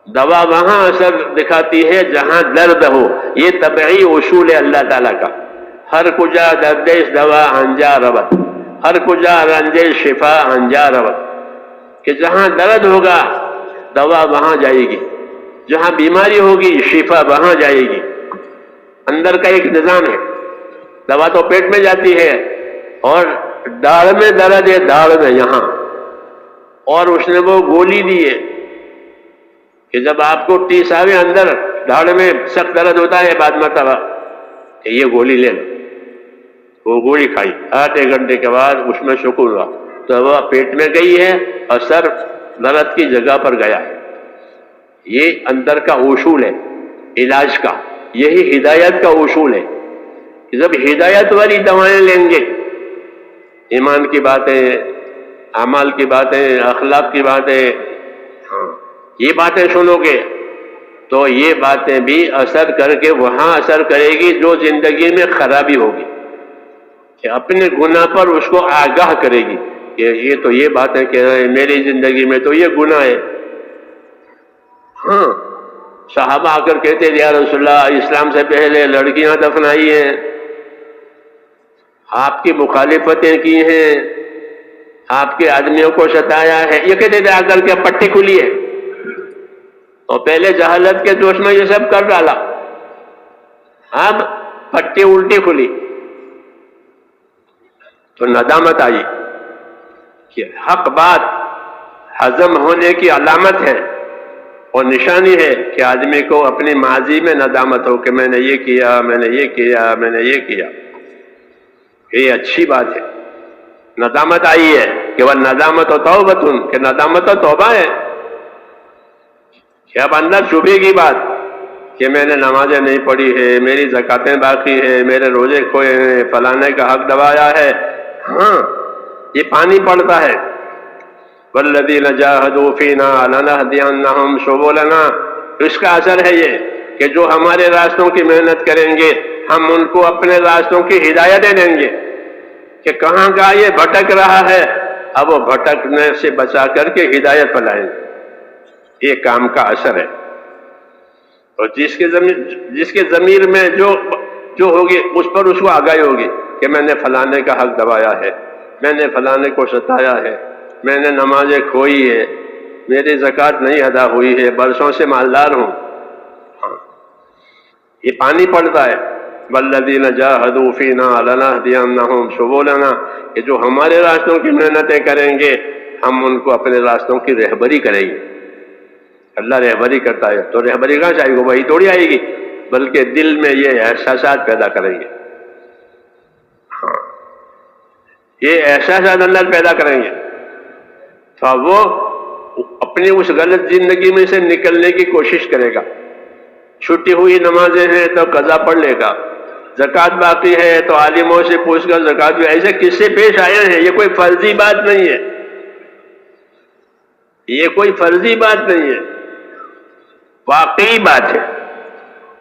دوا وہاں اثر دکھاتی ہے جہاں درد ہو، یہ طبعی اصول ہے اللہ تعالیٰ کا۔ ہر کجا دردش دوا ہنجا رود، ہر کجا رنجش شفا ہنجا رود، کہ جہاں درد ہوگا دوا وہاں جائے گی، جہاں بیماری ہوگی شفا وہاں جائے گی۔ اندر کا ایک نظام ہے، دوا تو پیٹ میں جاتی ہے، اور داڑھ میں درد ہے، داڑھ میں یہاں، اور اس نے وہ گولی دی ہے، کہ جب آپ کو ٹیس آوے اندر دھاڑ میں سخت درد ہوتا ہے بعد مرتبہ کہ یہ گولی لے لو، وہ گولی کھائی، آدھے گھنٹے کے بعد اس میں سکون ہوا، تو وہ پیٹ میں گئی ہے اور سر درد کی جگہ پر گیا ہے۔ یہ اندر کا اصول ہے علاج کا، یہی ہدایت کا اصول ہے کہ جب ہدایت والی دوائیں لیں گے، ایمان کی باتیں، اعمال کی باتیں، اخلاق کی باتیں، یہ باتیں سنو گے تو یہ باتیں بھی اثر کر کے وہاں اثر کرے گی جو زندگی میں خرابی ہوگی، کہ اپنے گناہ پر اس کو آگاہ کرے گی کہ یہ تو یہ باتیں کہہ رہے ہیں، میری زندگی میں تو یہ گناہ ہے۔ ہاں، صحابہ آ کر کہتے ہیں یا رسول اللہ اسلام سے پہلے لڑکیاں دفنائی ہیں، آپ کی مخالفتیں کی ہیں، آپ کے آدمیوں کو ستایا ہے، یہ کہتے تھے آ کر کے پٹی کھلی ہے، اور پہلے جہالت کے جوش میں یہ سب کر ڈالا، اب پٹی الٹی کھلی تو ندامت آئی کہ حق بات ہضم ہونے کی علامت ہے اور نشانی ہے کہ آدمی کو اپنی ماضی میں ندامت ہو کہ میں نے یہ کیا، میں نے یہ کیا، میں نے یہ کیا۔ یہ اچھی بات ہے، ندامت آئی ہے کہ وہ ندامت و توبۃ، کہ ندامت و توبہ ہے کہ اب اندر شبے کی بات کہ میں نے نمازیں نہیں پڑھی ہے، میری زکاتیں باقی ہے، میرے روزے کھوئے ہیں، فلانے کا حق دبایا ہے، ہاں یہ پانی پڑتا ہے۔ والذین جاہدوا فینا لنہدینہم سبلنا، اس کا اثر ہے یہ کہ جو ہمارے راستوں کی محنت کریں گے ہم ان کو اپنے راستوں کی ہدایتیں دیں گے کہ کہاں کا یہ بھٹک رہا ہے، اب وہ بھٹکنے سے بچا کر کے ہدایت پر لائیں گے۔ یہ کام کا اثر ہے، اور جس کے ضمیر میں جو ہوگی اس پر اس کو آگاہی ہوگی کہ میں نے فلانے کا حق دبایا ہے، میں نے فلانے کو ستایا ہے، میں نے نمازیں کھوئی ہے، میری زکوٰۃ نہیں ادا ہوئی ہے، برسوں سے مالدار ہوں، ہاں یہ پانی پڑتا ہے۔ والذین جاہدوا فینا لنہدینہم سبلنا، کہ جو ہمارے راستوں کی محنتیں کریں گے ہم ان کو اپنے راستوں کی رہبری کریں گے۔ اللہ رہبری کرتا ہے تو رہبری کہاں سے آئے گی؟ وہی تھوڑی آئے گی، بلکہ دل میں یہ احساسات پیدا کریں گے، ہاں یہ احساسات اندر پیدا کریں گے تو وہ اپنی اس غلط زندگی میں سے نکلنے کی کوشش کرے گا۔ چھٹی ہوئی نمازیں ہیں تو قضا پڑھ لے گا، زکوٰۃ باقی ہے تو عالموں سے پوچھ کر زکوٰۃ بھی، ایسے قصے پیش آئے ہیں، یہ کوئی فرضی بات نہیں ہے، یہ کوئی فرضی بات نہیں ہے، واقعی بات ہے۔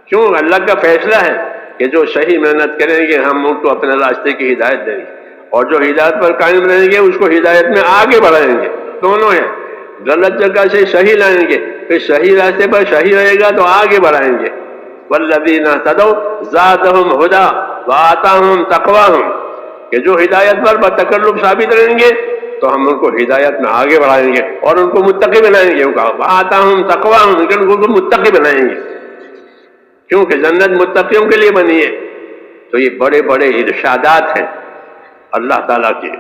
کیوں؟ اللہ کا فیصلہ ہے کہ جو صحیح محنت کریں گے ہم ان کو اپنے راستے کی ہدایت دیں گے، اور جو ہدایت پر قائم رہیں گے اس کو ہدایت میں آگے بڑھائیں گے، دونوں ہیں، غلط جگہ سے صحیح لائیں گے، پھر صحیح راستے پر صحیح رہے گا تو آگے بڑھائیں گے۔ والذین اہتدوا زادہم ہدی وآتاہم تقواہم، کہ جو ہدایت پر بتکلف ثابت رہیں گے تو ہم ان کو ہدایت میں آگے بڑھائیں گے اور ان کو متقی بنائیں گے، وآتاہم تقواہم، ان کو متقی بنائیں گے، کیونکہ جنت متقیوں کے لیے بنی ہے۔ تو یہ بڑے بڑے ارشادات ہیں اللہ تعالیٰ کے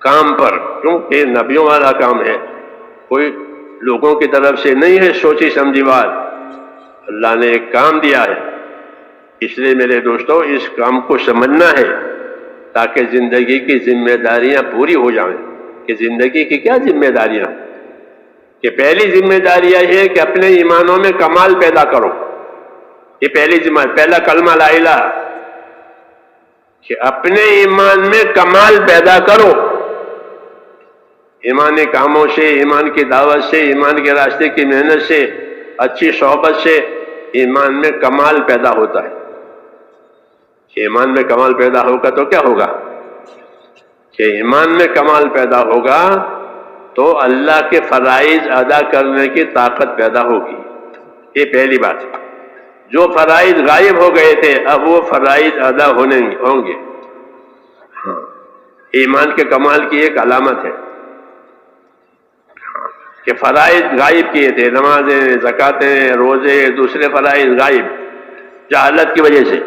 کام پر، کیونکہ نبیوں والا کام ہے، کوئی لوگوں کی طرف سے نہیں ہے سوچی سمجھی بات، اللہ نے ایک کام دیا ہے، اس لیے میرے دوستو اس کام کو سمجھنا ہے تاکہ زندگی کی ذمہ داریاں پوری ہو جائیں۔ کہ زندگی کی کیا ذمہ داریاں؟ کہ پہلی ذمہ داری یہ ہے کہ اپنے ایمانوں میں کمال پیدا کرو، یہ پہلی ذمہ، پہلا کلمہ لا الہ، کہ اپنے ایمان میں کمال پیدا کرو، ایمانی کاموں سے، ایمان کی دعوت سے، ایمان کے راستے کی محنت سے، اچھی صحبت سے ایمان میں کمال پیدا ہوتا ہے۔ کہ ایمان میں کمال پیدا ہوگا تو کیا ہوگا؟ کہ ایمان میں کمال پیدا ہوگا تو اللہ کے فرائض ادا کرنے کی طاقت پیدا ہوگی، یہ پہلی بات ہے۔ جو فرائض غائب ہو گئے تھے اب وہ فرائض ادا ہوں گے، ایمان کے کمال کی ایک علامت ہے کہ فرائض غائب کیے تھے، نمازیں، زکاتیں، روزے، دوسرے فرائض غائب جہالت کی وجہ سے،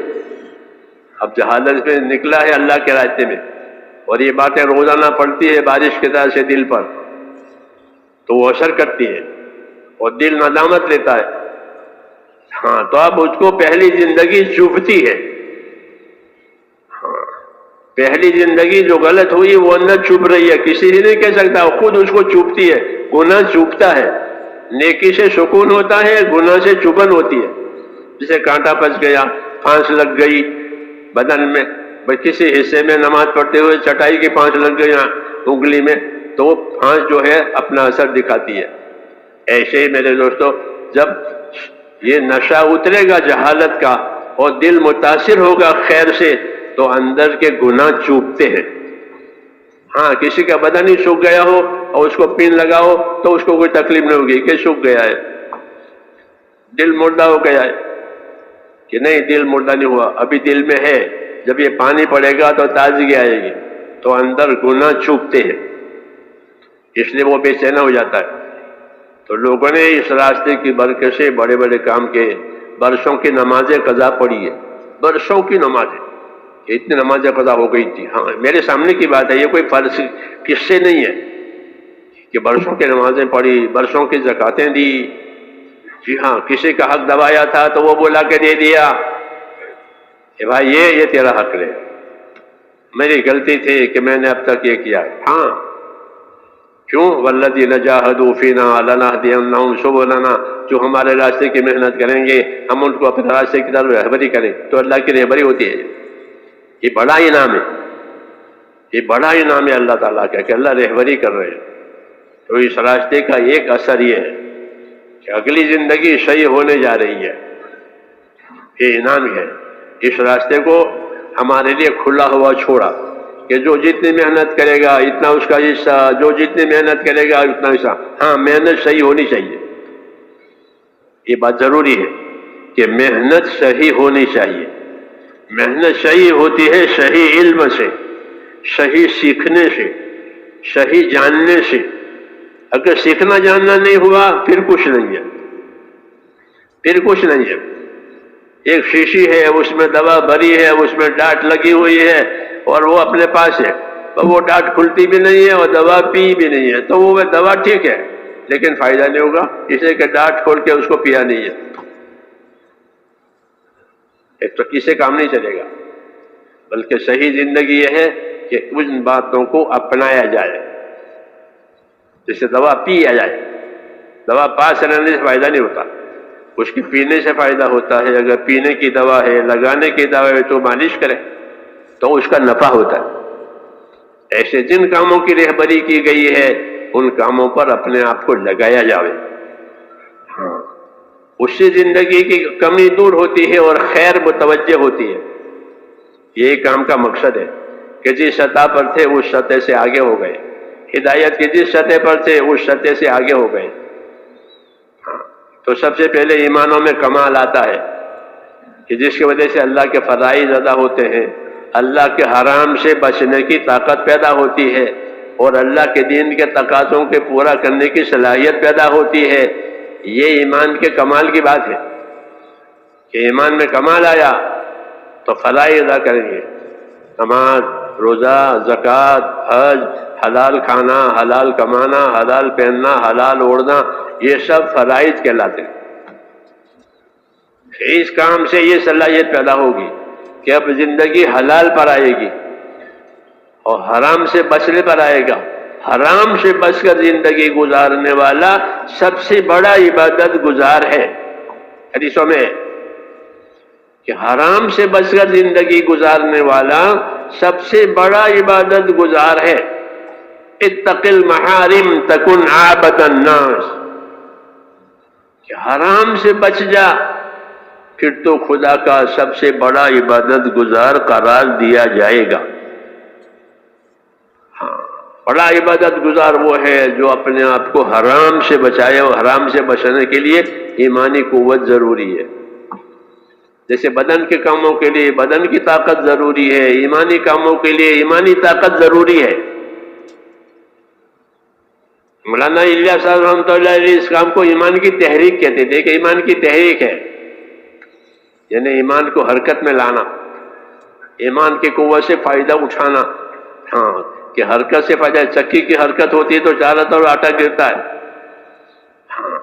اب جہالت میں نکلا ہے اللہ کے راستے میں، اور یہ باتیں روزانہ پڑتی ہے بارش کی طرح سے دل پر، تو وہ اثر کرتی ہے، اور دل ندامت لیتا ہے. ہاں تو اب اس کو پہلی زندگی چبھتی ہے. ہاں پہلی زندگی جو غلط ہوئی وہ اندر چبھ رہی ہے، کسی سے نہیں کہہ سکتا، خود اس کو چبھتی ہے. گناہ چبھتا ہے، نیکی سے سکون ہوتا ہے، گناہ سے چبھن ہوتی ہے. جسے کانٹا پھنس گیا، پھانس لگ گئی بدن میں، کسی حصے میں نماز پڑھتے ہوئے چٹائی کی پھانس لگ گئی انگلی میں، تو وہ پھانس جو ہے اپنا اثر دکھاتی ہے. ایسے ہی میرے دوستو، جب یہ نشہ اترے گا جہالت کا اور دل متاثر ہوگا خیر سے، تو اندر کے گناہ چوبتے ہیں. ہاں کسی کا بدن ہی سوکھ گیا ہو اور اس کو پین لگاؤ تو اس کو کوئی تکلیف نہیں ہوگی کہ سوکھ گیا ہے. دل مردہ ہو گیا ہے کہ نہیں، دل مردہ نہیں ہوا، ابھی دل میں ہے. جب یہ پانی پڑے گا تو تازگی آئے گی. تو اندر گناہ چوبتے ہیں، اس لیے وہ بے چین ہو جاتا ہے. تو لوگوں نے اس راستے کی برکت سے بڑے بڑے کام کیے. برسوں کی نمازیں قضا پڑی ہے، برسوں کی نمازیں، اتنی نمازیں قضا ہو گئی تھی. ہاں میرے سامنے کی بات ہے، یہ کوئی فرض قصے نہیں ہے کہ برسوں کی نمازیں پڑھی، برسوں کی زکاتیں دی. جی ہاں، کسی کا حق دبایا تھا تو وہ بلا کے دے دیا کہ بھائی یہ تیرا حق ہے، میری غلطی تھی کہ میں نے اب تک یہ کیا. ہاں کیوں؟ والذین جاہدوا فینا لنہدینہم سبلنا، جو ہمارے راستے کی محنت کریں گے ہم ان کو اپنے راستے کی طرف رہبری کریں تو اللہ کی رہبری ہوتی ہے. یہ بڑا انعام ہے، یہ بڑا انعام ہے اللہ تعالیٰ کا کہ اللہ رہبری کر رہے ہیں. تو اس راستے کا ایک اثر یہ ہے کہ اگلی زندگی صحیح ہونے جا رہی ہے. یہ انعام ہے. اس راستے کو ہمارے لیے کھلا ہوا چھوڑا کہ جو جتنی محنت کرے گا اتنا اس کا حصہ، جو جتنی محنت کرے گا اتنا حصہ. ہاں محنت صحیح ہونی چاہیے، یہ بات ضروری ہے کہ محنت صحیح ہونی چاہیے. محنت صحیح ہوتی ہے صحیح علم سے، صحیح سیکھنے سے، صحیح جاننے سے. اگر سیکھنا جاننا نہیں ہوا پھر کچھ نہیں ہے، پھر کچھ نہیں ہے. ایک شیشی ہے، اس میں دوا بھری ہے، اس میں ڈاٹ لگی ہوئی ہے اور وہ اپنے پاس ہے، تو وہ ڈاٹ کھلتی بھی نہیں ہے اور دوا پی بھی نہیں ہے، تو وہ دوا ٹھیک ہے لیکن فائدہ نہیں ہوگا، اس لیے کہ ڈاٹ کھول کے اس کو پیا نہیں ہے. ایک تو کسی کام نہیں چلے گا. بلکہ صحیح زندگی یہ ہے کہ ان باتوں کو اپنایا جائے. جیسے دوا پیا جائے، دوا پاس رہنے سے فائدہ نہیں ہوتا، اس کی پینے سے فائدہ ہوتا ہے. اگر پینے کی دوا ہے، لگانے کی دوا ہے تو مالش کرے تو اس کا نفع ہوتا ہے. ایسے جن کاموں کی رہبری کی گئی ہے ان کاموں پر اپنے آپ کو لگایا جائے. ہاں اس سے زندگی کی کمی دور ہوتی ہے اور خیر متوجہ ہوتی ہے. یہی کام کا مقصد ہے کہ جس سطح پر تھے اس سطح سے آگے ہو گئے، ہدایت کی جس سطح پر تھے اس سطح سے آگے ہو گئے. ہاں تو سب سے پہلے ایمانوں میں کمال آتا ہے کہ جس کی وجہ سے اللہ کے فرائض ادا ہوتے ہیں، اللہ کے حرام سے بچنے کی طاقت پیدا ہوتی ہے اور اللہ کے دین کے تقاضوں کے پورا کرنے کی صلاحیت پیدا ہوتی ہے. یہ ایمان کے کمال کی بات ہے کہ ایمان میں کمال آیا تو فرائض ادا کریں گے، نماز، روزہ، زکوٰۃ، حج، حلال کھانا، حلال کمانا، حلال پہننا، حلال اوڑھنا، یہ سب فرائض کہلاتے ہیں. اس کام سے یہ صلاحیت پیدا ہوگی کہ اب زندگی حلال پر آئے گی اور حرام سے بچنے پر آئے گا. حرام سے بچ کر زندگی گزارنے والا سب سے بڑا عبادت گزار ہے. حدیثوں میں کہ حرام سے بچ کر زندگی گزارنے والا سب سے بڑا عبادت گزار ہے. اتق المحارم تکن عابد الناس، کہ حرام سے بچ جا پھر تو خدا کا سب سے بڑا عبادت گزار قرار دیا جائے گا. ہاں بڑا عبادت گزار وہ ہے جو اپنے آپ کو حرام سے بچائے، اور حرام سے بچنے کے لیے ایمانی قوت ضروری ہے. جیسے بدن کے کاموں کے لیے بدن کی طاقت ضروری ہے، ایمانی کاموں کے لیے ایمانی طاقت ضروری ہے. مولانا الیاس صاحب رحمۃ اللہ علیہ اس کام کو ایمان کی تحریک کہتے تھے کہ ایمان کی تحریک ہے، یعنی ایمان کو حرکت میں لانا، ایمان کی قوت سے فائدہ اٹھانا. ہاں کہ حرکت سے فائدہ، چکی کی حرکت ہوتی ہے تو چاروں طرف آٹا گرتا ہے. ہاں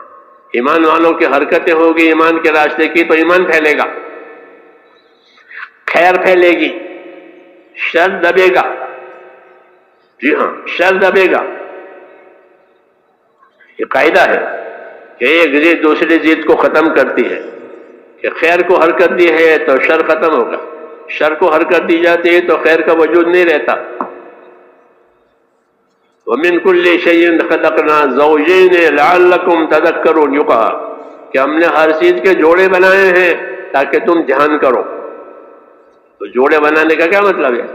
ایمان والوں کی حرکتیں ہوگی ایمان کے راستے کی تو ایمان پھیلے گا، خیر پھیلے گی، شر دبے گا. جی ہاں، شر دبے گا. یہ قاعدہ ہے کہ ایک ضد دوسری ضد کو ختم کرتی ہے، کہ خیر کو حرکت دی ہے تو شر ختم ہوگا، شر کو حرکت دی جاتی ہے تو خیر کا وجود نہیں رہتا. وَمِن كُلِّ شَيْءٍ خَلَقْنَا زَوْجَيْنِ لَعَلَّكُمْ تَذَكَّرُونَ، یہ کہا کہ ہم نے ہر چیز کے جوڑے بنائے ہیں تاکہ تم دھیان کرو. تو جوڑے بنانے کا کیا مطلب ہے؟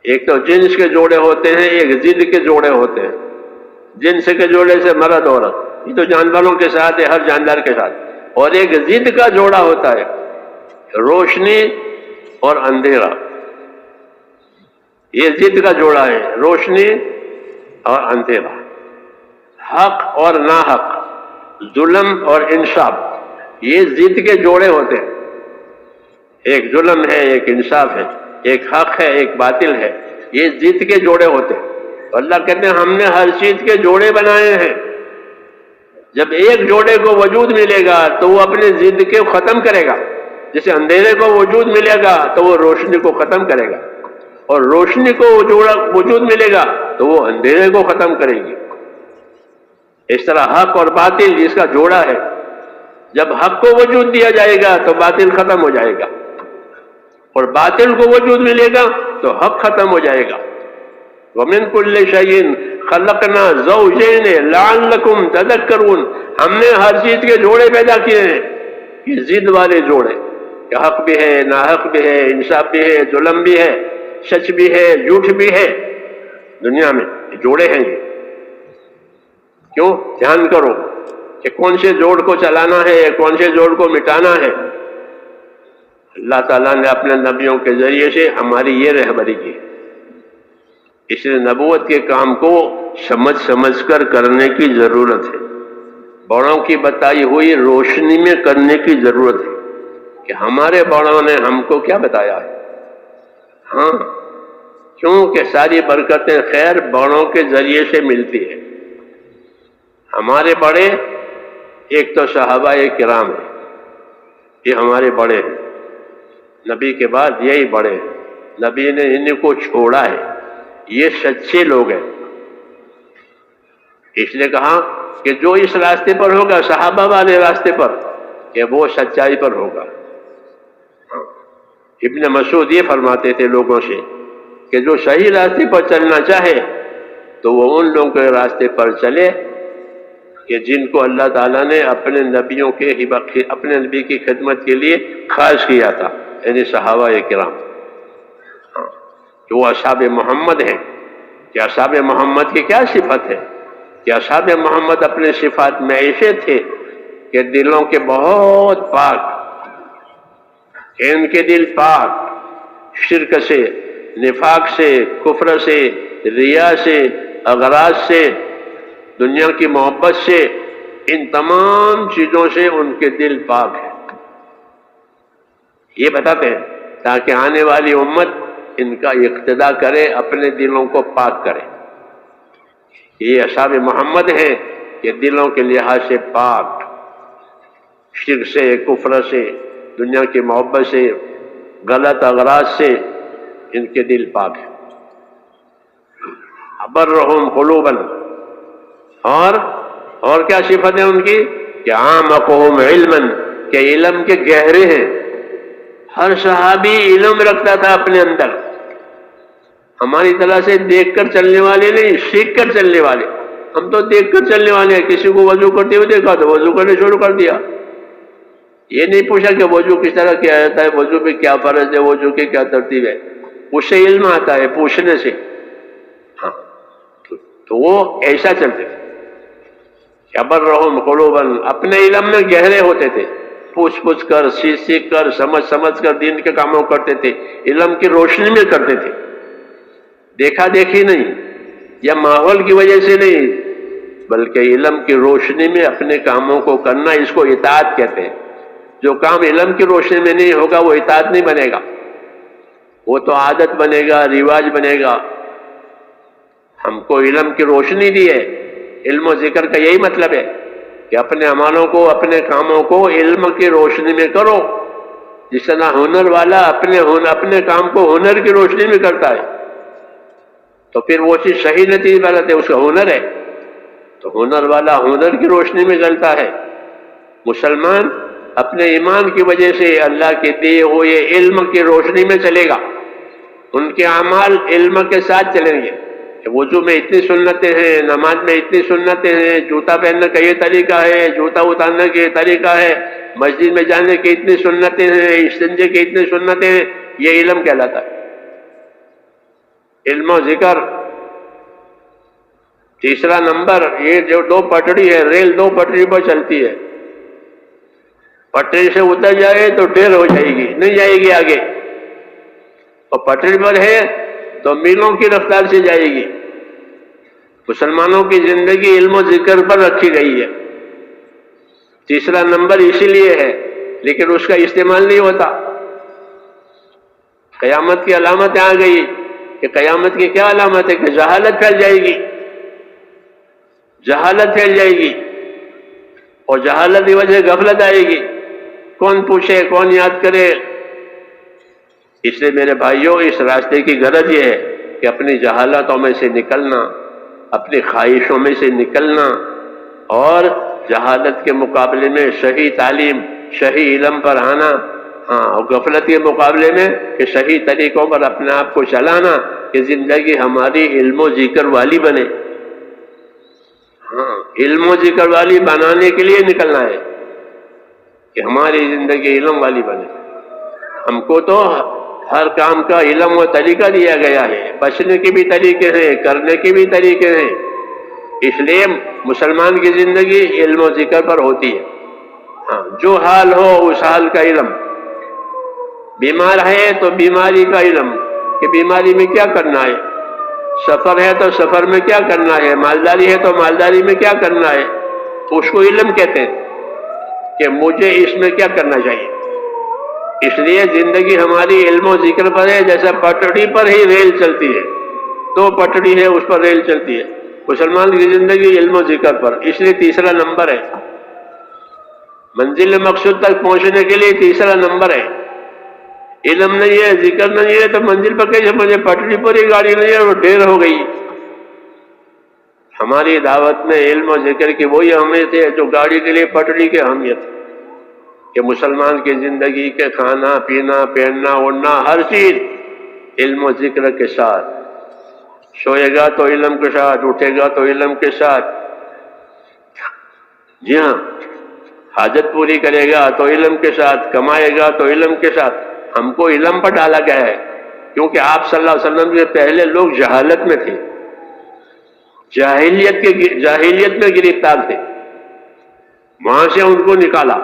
ایک تو جنس کے جوڑے ہوتے ہیں، ایک ضد کے جوڑے ہوتے ہیں. جنس کے جوڑے سے مرد عورت، یہ تو جانوروں کے ساتھ ہے، ہر جاندار کے ساتھ. اور ایک ضد کا جوڑا ہوتا ہے، روشنی اور اندھیرا. یہ ضد کا جوڑا ہے، روشنی اور اندھیرا، حق اور ناحق، ظلم اور انصاف. یہ ضد کے جوڑے ہوتے ہیں. ایک ظلم ہے، ایک انصاف ہے، ایک حق ہے، ایک باطل ہے. یہ ضد کے جوڑے ہوتے ہیں. اللہ کہتے ہیں ہم نے ہر چیز کے جوڑے بنائے ہیں. جب ایک جوڑے کو وجود ملے گا تو وہ اپنے ضد کے ختم کرے گا. جسے اندھیرے کو وجود ملے گا تو وہ روشنی کو ختم کرے گا، اور روشنی کو وجود ملے گا تو وہ اندھیرے کو ختم کرے گی. اس طرح حق اور باطل جس کا جوڑا ہے، جب حق کو وجود دیا جائے گا تو باطل ختم ہو جائے گا، اور باطل کو وجود ملے گا تو حق ختم ہو جائے گا. وَمِن كُلِّ شَيْءٍ خَلَقْنَا زَوْجَيْنِ لَعَلَّكُمْ تَذَكَّرُونَ، ہم نے ہر چیز کے جوڑے پیدا کیے ہیں. یہ ضد والے جوڑے کہ حق بھی ہے، ناحق بھی ہے، انصاف بھی ہے، ظلم بھی ہے، سچ بھی ہے، جھوٹ بھی ہے. دنیا میں جوڑے ہیں. یہ کیوں؟ دھیان کرو کہ کون سے جوڑ کو چلانا ہے، کون سے جوڑ کو مٹانا ہے. اللہ تعالیٰ نے اپنے نبیوں کے ذریعے سے ہماری یہ رہبری کی. اس لیے نبوت کے کام کو سمجھ سمجھ کر کرنے کی ضرورت ہے. بڑوں کی بتائی ہوئی روشنی میں کرنے کی ضرورت ہے کہ ہمارے بڑوں نے ہم کو کیا بتایا ہے. ہاں، کیونکہ ساری برکتیں خیر بڑوں کے ذریعے سے ملتی ہے. ہمارے بڑے ایک تو صحابہ کرام ہیں، یہ ہمارے بڑے ہیں. نبی کے بعد یہی بڑے ہیں. نبی نے ان کو چھوڑا ہے، یہ سچے لوگ ہیں. اس لیے کہا کہ جو اس راستے پر ہوگا، صحابہ والے راستے پر، کہ وہ سچائی پر ہوگا. ابن مسعود یہ فرماتے تھے لوگوں سے کہ جو صحیح راستے پر چلنا چاہے تو وہ ان لوگوں کے راستے پر چلے کہ جن کو اللہ تعالیٰ نے اپنے نبیوں کے اپنے نبی کی خدمت کے لیے خاص کیا تھا، یعنی صحابہ کرام. جو اصحاب محمد ہیں، کہ اصحاب محمد کی کیا صفت ہے؟ کہ اصحاب محمد اپنے صفات میں ایسے تھے کہ دلوں کے بہت پاک، کہ ان کے دل پاک شرک سے، نفاق سے، کفر سے، ریا سے، اغراض سے، دنیا کی محبت سے، ان تمام چیزوں سے ان کے دل پاک ہیں. یہ بتاتے ہیں تاکہ آنے والی امت ان کا اقتداء کرے، اپنے دلوں کو پاک کرے. یہ اصحاب محمد ہیں کہ دلوں کے لحاظ سے پاک، شرک سے، کفر سے، دنیا کی محبت سے، غلط اغراض سے ان کے دل پاک ہیں. ابرہم قلوبا، اور کیا صفت ہے ان کی؟ کہ اعمقہم علما، کہ علم کے گہرے ہیں. ہر صحابی علم رکھتا تھا اپنے اندر. ہماری طرح سے دیکھ کر چلنے والے نہیں، سیکھ کر چلنے والے. ہم تو دیکھ کر چلنے والے ہیں. کسی کو وضو کرتے ہوئے دیکھا تو وضو کرنے شروع کر دیا. یہ نہیں پوچھا کہ وضو کس طرح کیا جاتا ہے، وضو پہ کیا فرض ہے، وضو کی کیا ترتیب ہے. اس سے علم آتا ہے، پوچھنے سے. ہاں، تو وہ ایسا چلتے تھے. ابرہم قلوبا، اپنے علم میں گہرے ہوتے تھے. پوچھ پوچھ کر، سیکھ سیکھ کر، سمجھ سمجھ کر دین کے کاموں کرتے تھے. علم کی روشنی میں کرتے تھے. دیکھا دیکھی نہیں یا ماحول کی وجہ سے نہیں، بلکہ علم کی روشنی میں اپنے کاموں کو کرنا، اس کو اطاعت کہتے ہیں. جو کام علم کی روشنی میں نہیں ہوگا وہ اطاعت نہیں بنے گا، وہ تو عادت بنے گا، رواج بنے گا. ہم کو علم کی روشنی دی ہے. علم و ذکر کا یہی مطلب ہے کہ اپنے عملوں کو، اپنے کاموں کو علم کی روشنی میں کرو، جس طرح ہنر والا اپنے کام کو ہنر کی روشنی میں کرتا ہے تو پھر وہ چیز صحیح نتیجے والا ہے، اس کا ہنر ہے، تو ہنر والا ہنر کی روشنی میں چلتا ہے۔ مسلمان اپنے ایمان کی وجہ سے اللہ کے دیے ہوئے علم کی روشنی میں چلے گا، ان کے اعمال علم کے ساتھ چلیں گے کہ وضو میں اتنی سنتیں ہیں، نماز میں اتنی سنتیں ہیں، جوتا پہننے کا یہ طریقہ ہے، جوتا اتارنے کا یہ طریقہ ہے، مسجد میں جانے کی اتنی سنتیں ہیں، استنجے کی اتنی سنتیں ہیں، یہ علم کہلاتا ہے۔ علم و ذکر۔ تیسرا نمبر، یہ جو دو پٹڑی ہے، ریل دو پٹڑی پر چلتی ہے، پٹڑی سے اتر جائے تو دیر ہو جائے گی، نہیں جائے گی آگے، اور پٹڑی پر ہے تو میلوں کی رفتار سے جائے گی۔ مسلمانوں کی زندگی علم و ذکر پر رکھی گئی ہے، تیسرا نمبر اسی لیے ہے، لیکن اس کا استعمال نہیں ہوتا۔ قیامت کی علامتیں آ گئی کہ قیامت کی کیا علامت ہے کہ جہالت پھیل جائے گی، جہالت پھیل جائے گی، اور جہالت کی وجہ سے غفلت آئے گی، کون پوچھے کون یاد کرے۔ اس لیے میرے بھائیوں، اس راستے کی غرض یہ ہے کہ اپنی جہالتوں میں سے نکلنا، اپنی خواہشوں میں سے نکلنا، اور جہالت کے مقابلے میں صحیح تعلیم، صحیح علم پر آنا، اور غفلت کے مقابلے میں کہ صحیح طریقوں پر اپنے آپ کو چلانا کہ زندگی ہماری علم و ذکر والی بنے۔ علم و ذکر والی بنانے کے لیے نکلنا ہے کہ ہماری زندگی علم والی بنے۔ ہم کو تو ہر کام کا علم و طریقہ دیا گیا ہے، بچنے کے بھی طریقے ہیں، کرنے کے بھی طریقے ہیں، اس لیے مسلمان کی زندگی علم و ذکر پر ہوتی ہے۔ جو حال ہو اس حال کا علم، بیمار ہے تو بیماری کا علم کہ بیماری میں کیا کرنا ہے، سفر ہے تو سفر میں کیا کرنا ہے، مالداری ہے تو مالداری میں کیا کرنا ہے، اس کو علم کہتے ہیں کہ مجھے اس میں کیا کرنا چاہیے۔ اس لیے زندگی ہماری علم و ذکر پر ہے، جیسا پٹڑی پر ہی ریل چلتی ہے، دو پٹڑی ہے اس پر ریل چلتی ہے، مسلمان کی زندگی علم و ذکر پر، اس لیے تیسرا نمبر ہے۔ منزل مقصود تک پہنچنے کے لیے تیسرا نمبر ہے۔ علم نہیں ہے، ذکر نہیں ہے تو منزل پر کیسے پہنچے؟ پٹڑی پر ہی گاڑی نہیں ہے، وہ دیر ہو گئی۔ ہماری دعوت میں علم و ذکر کی وہی اہمیت ہے جو گاڑی کے لیے پٹڑی کی اہمیت ہے، کہ مسلمان کی زندگی کے کھانا پینا پہننا اڑنا ہر چیز علم و ذکر کے ساتھ، سوئے گا تو علم کے ساتھ، اٹھے گا تو علم کے ساتھ، جی ہاں، حاجت پوری کرے گا تو علم کے ساتھ، کمائے گا تو علم کے ساتھ۔ ہم کو علم پر ڈالا گیا ہے، کیونکہ آپ صلی اللہ علیہ وسلم کے پہلے لوگ جہالت میں تھے، جاہلیت میں گرفتار تھے، وہاں سے ان کو نکالا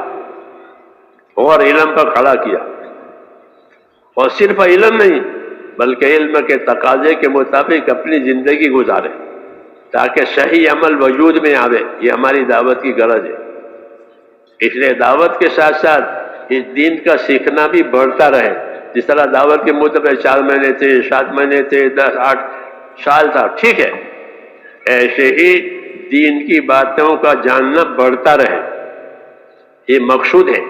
اور علم پر کھڑا کیا، اور صرف علم نہیں بلکہ علم کے تقاضے کے مطابق اپنی زندگی گزارے تاکہ صحیح عمل وجود میں آوے۔ یہ ہماری دعوت کی غرض ہے۔ اس لیے دعوت کے ساتھ ساتھ اس دین کا سیکھنا بھی بڑھتا رہے۔ جس طرح دعوت کے مدت 4 مہینے تھے، 7 مہینے تھے، 10 8 سال تھا، ٹھیک ہے، ایسے ہی دین کی باتوں کا جاننا بڑھتا رہے، یہ مقصود ہے۔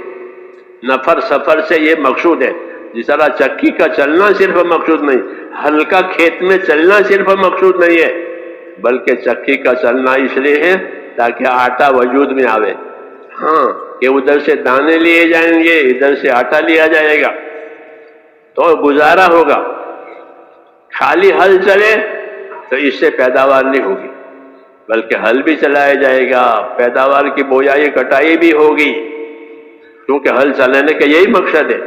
نفر سفر سے یہ مقصود ہے۔ جس طرح چکی کا چلنا صرف مقصود نہیں، ہلکا کھیت میں چلنا صرف مقصود نہیں ہے، بلکہ چکی کا چلنا اس لیے ہے تاکہ آٹا وجود میں آوے، کہ ادھر سے دانے لیے جائیں گے، ادھر سے آٹا لیا جائے گا تو گزارا ہوگا۔ خالی ہل چلے تو اس سے پیداوار نہیں ہوگی، بلکہ ہل بھی چلایا جائے گا، پیداوار کی بویائی کٹائی بھی ہوگی، کیونکہ ہل چلانے کا یہی مقصد ہے۔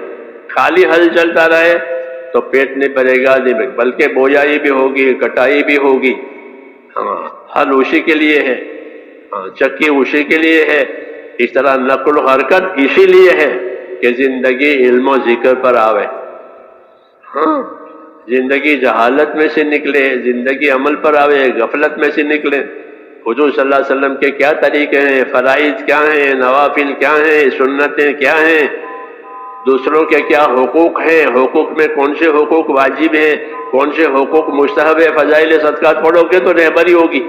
خالی ہل چلتا رہے تو پیٹ نہیں بھرے گا، نہیں، بلکہ بویائی بھی ہوگی، کٹائی بھی ہوگی۔ ہل اسی کے لیے ہے، چکی اسی کے لیے ہے۔ اس طرح نقل و حرکت اسی لیے ہے کہ زندگی علم و ذکر پر آوے، زندگی جہالت میں سے نکلے، زندگی عمل پر آوے، غفلت میں سے نکلے۔ حضور صلی اللہ علیہ وسلم کے کیا طریقے ہیں، فرائض کیا ہیں، نوافل کیا ہیں، سنتیں کیا ہیں، دوسروں کے کیا حقوق ہیں، حقوق میں کون سے حقوق واجب ہیں، کون سے حقوق مستحب ہے، فضائل صدقات پڑھو گے تو رہبری ہوگی۔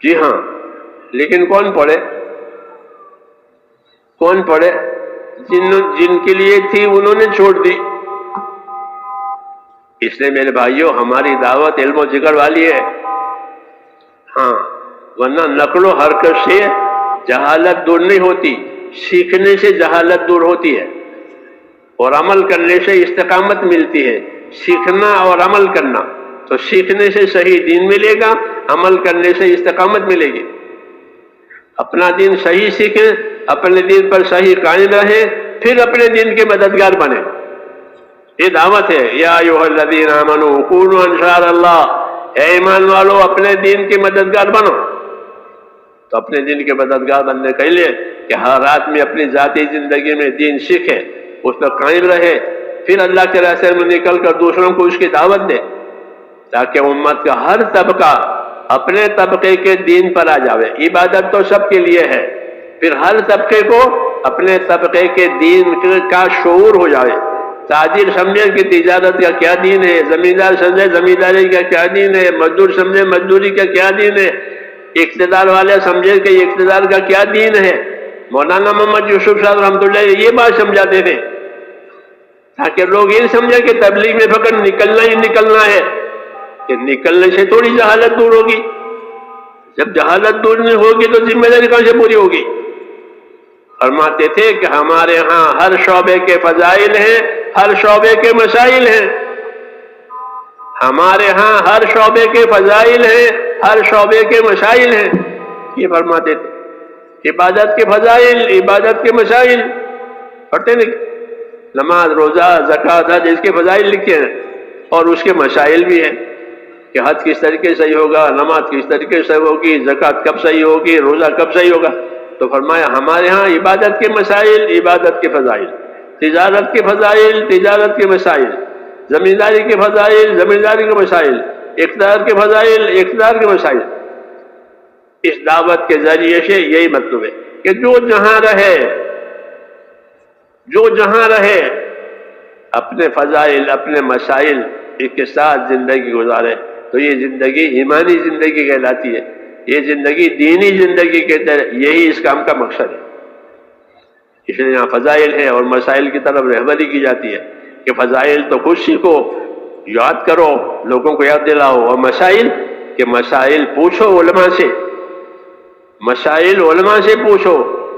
جی ہاں، لیکن کون پڑھے؟ کون پڑھے؟ جن کے لیے تھی انہوں نے چھوڑ دی۔ اس لیے میرے بھائیوں ہماری دعوت علم و ذکر والی ہے، ہاں، ورنہ نقل و حرکت سے جہالت دور نہیں ہوتی، سیکھنے سے جہالت دور ہوتی ہے، اور عمل کرنے سے استقامت ملتی ہے۔ سیکھنا اور عمل کرنا، تو سیکھنے سے صحیح دین ملے گا، عمل کرنے سے استقامت ملے گی۔ اپنا دین صحیح سیکھیں، اپنے دین پر صحیح قائم رہیں، پھر اپنے دین کے مددگار بنیں۔ یہ دعوت ہے، یا ایھا الذین آمنوا کونوا انصار اللہ، اے ایمان والو اپنے دین کے مددگار بنو۔ تو اپنے دین کے مددگار بننے کے لیے کہ ہر آدمی اپنی ذاتی زندگی میں دین سیکھے، اس پر قائم رہے، پھر اللہ کے راستے میں نکل کر دوسروں کو اس کی دعوت دے، تاکہ امت کا ہر طبقہ اپنے طبقے کے دین پر آ جاوے۔ عبادت تو سب کے لیے ہے، پھر ہر طبقے کو اپنے طبقے کے دین کا شعور ہو جائے۔ تاجر سمجھے کہ تجارت کا کیا دین ہے، زمیندار سمجھے زمینداری کا کیا دین ہے، مزدور سمجھے مزدوری کا کیا دین ہے، اقتدار والے سمجھے کہ اقتدار کا کیا دین ہے۔ مولانا محمد یوسف صاحب رحمۃ اللہ یہ بات سمجھاتے تھے، تاکہ لوگ یہ سمجھے کہ تبلیغ میں فقط نکلنا ہی نکلنا ہے، کہ نکلنے سے تھوڑی جہالت دور ہوگی۔ جب جہالت دور نہیں ہوگی تو ذمہ داری کہاں سے پوری ہوگی؟ فرماتے تھے کہ ہمارے ہاں ہر شعبے کے فضائل ہیں، ہر شعبے کے مسائل ہیں۔ ہمارے ہاں ہر شعبے کے فضائل ہیں، ہر شعبے کے مسائل ہیں، یہ فرماتے تھے۔ عبادت کے فضائل، عبادت کے مسائل پڑھتے نہیں، نماز، روزہ، زکوٰۃ، حج، اس کے فضائل لکھے ہیں، اور اس کے مسائل بھی ہیں کہ حج کس طریقے سے صحیح ہوگا، نماز کس طریقے سے ہوگی، زکوٰۃ کب صحیح ہوگی، روزہ کب صحیح ہوگا۔ تو فرمایا ہمارے ہاں عبادت کے مسائل، عبادت کے فضائل، تجارت کے فضائل، تجارت کے مسائل، زمینداری کے فضائل، زمینداری کے مسائل، اقتدار کے فضائل، اقتدار کے مسائل۔ اس دعوت کے ذریعے سے یہی مطلب ہے کہ جو جہاں رہے اپنے فضائل، اپنے مسائل کے ساتھ زندگی گزارے، تو یہ زندگی ایمانی زندگی کہلاتی ہے، یہ زندگی دینی زندگی کے طرح، یہی اس کام کا مقصد ہے۔ اس لیے یہاں فضائل ہے اور مسائل کی طرف رہبری کی جاتی ہے کہ فضائل تو خود سیکھو، یاد کرو، لوگوں کو یاد دلاؤ، اور مسائل کہ مسائل پوچھو علماء سے، مسائل علماء سے پوچھو،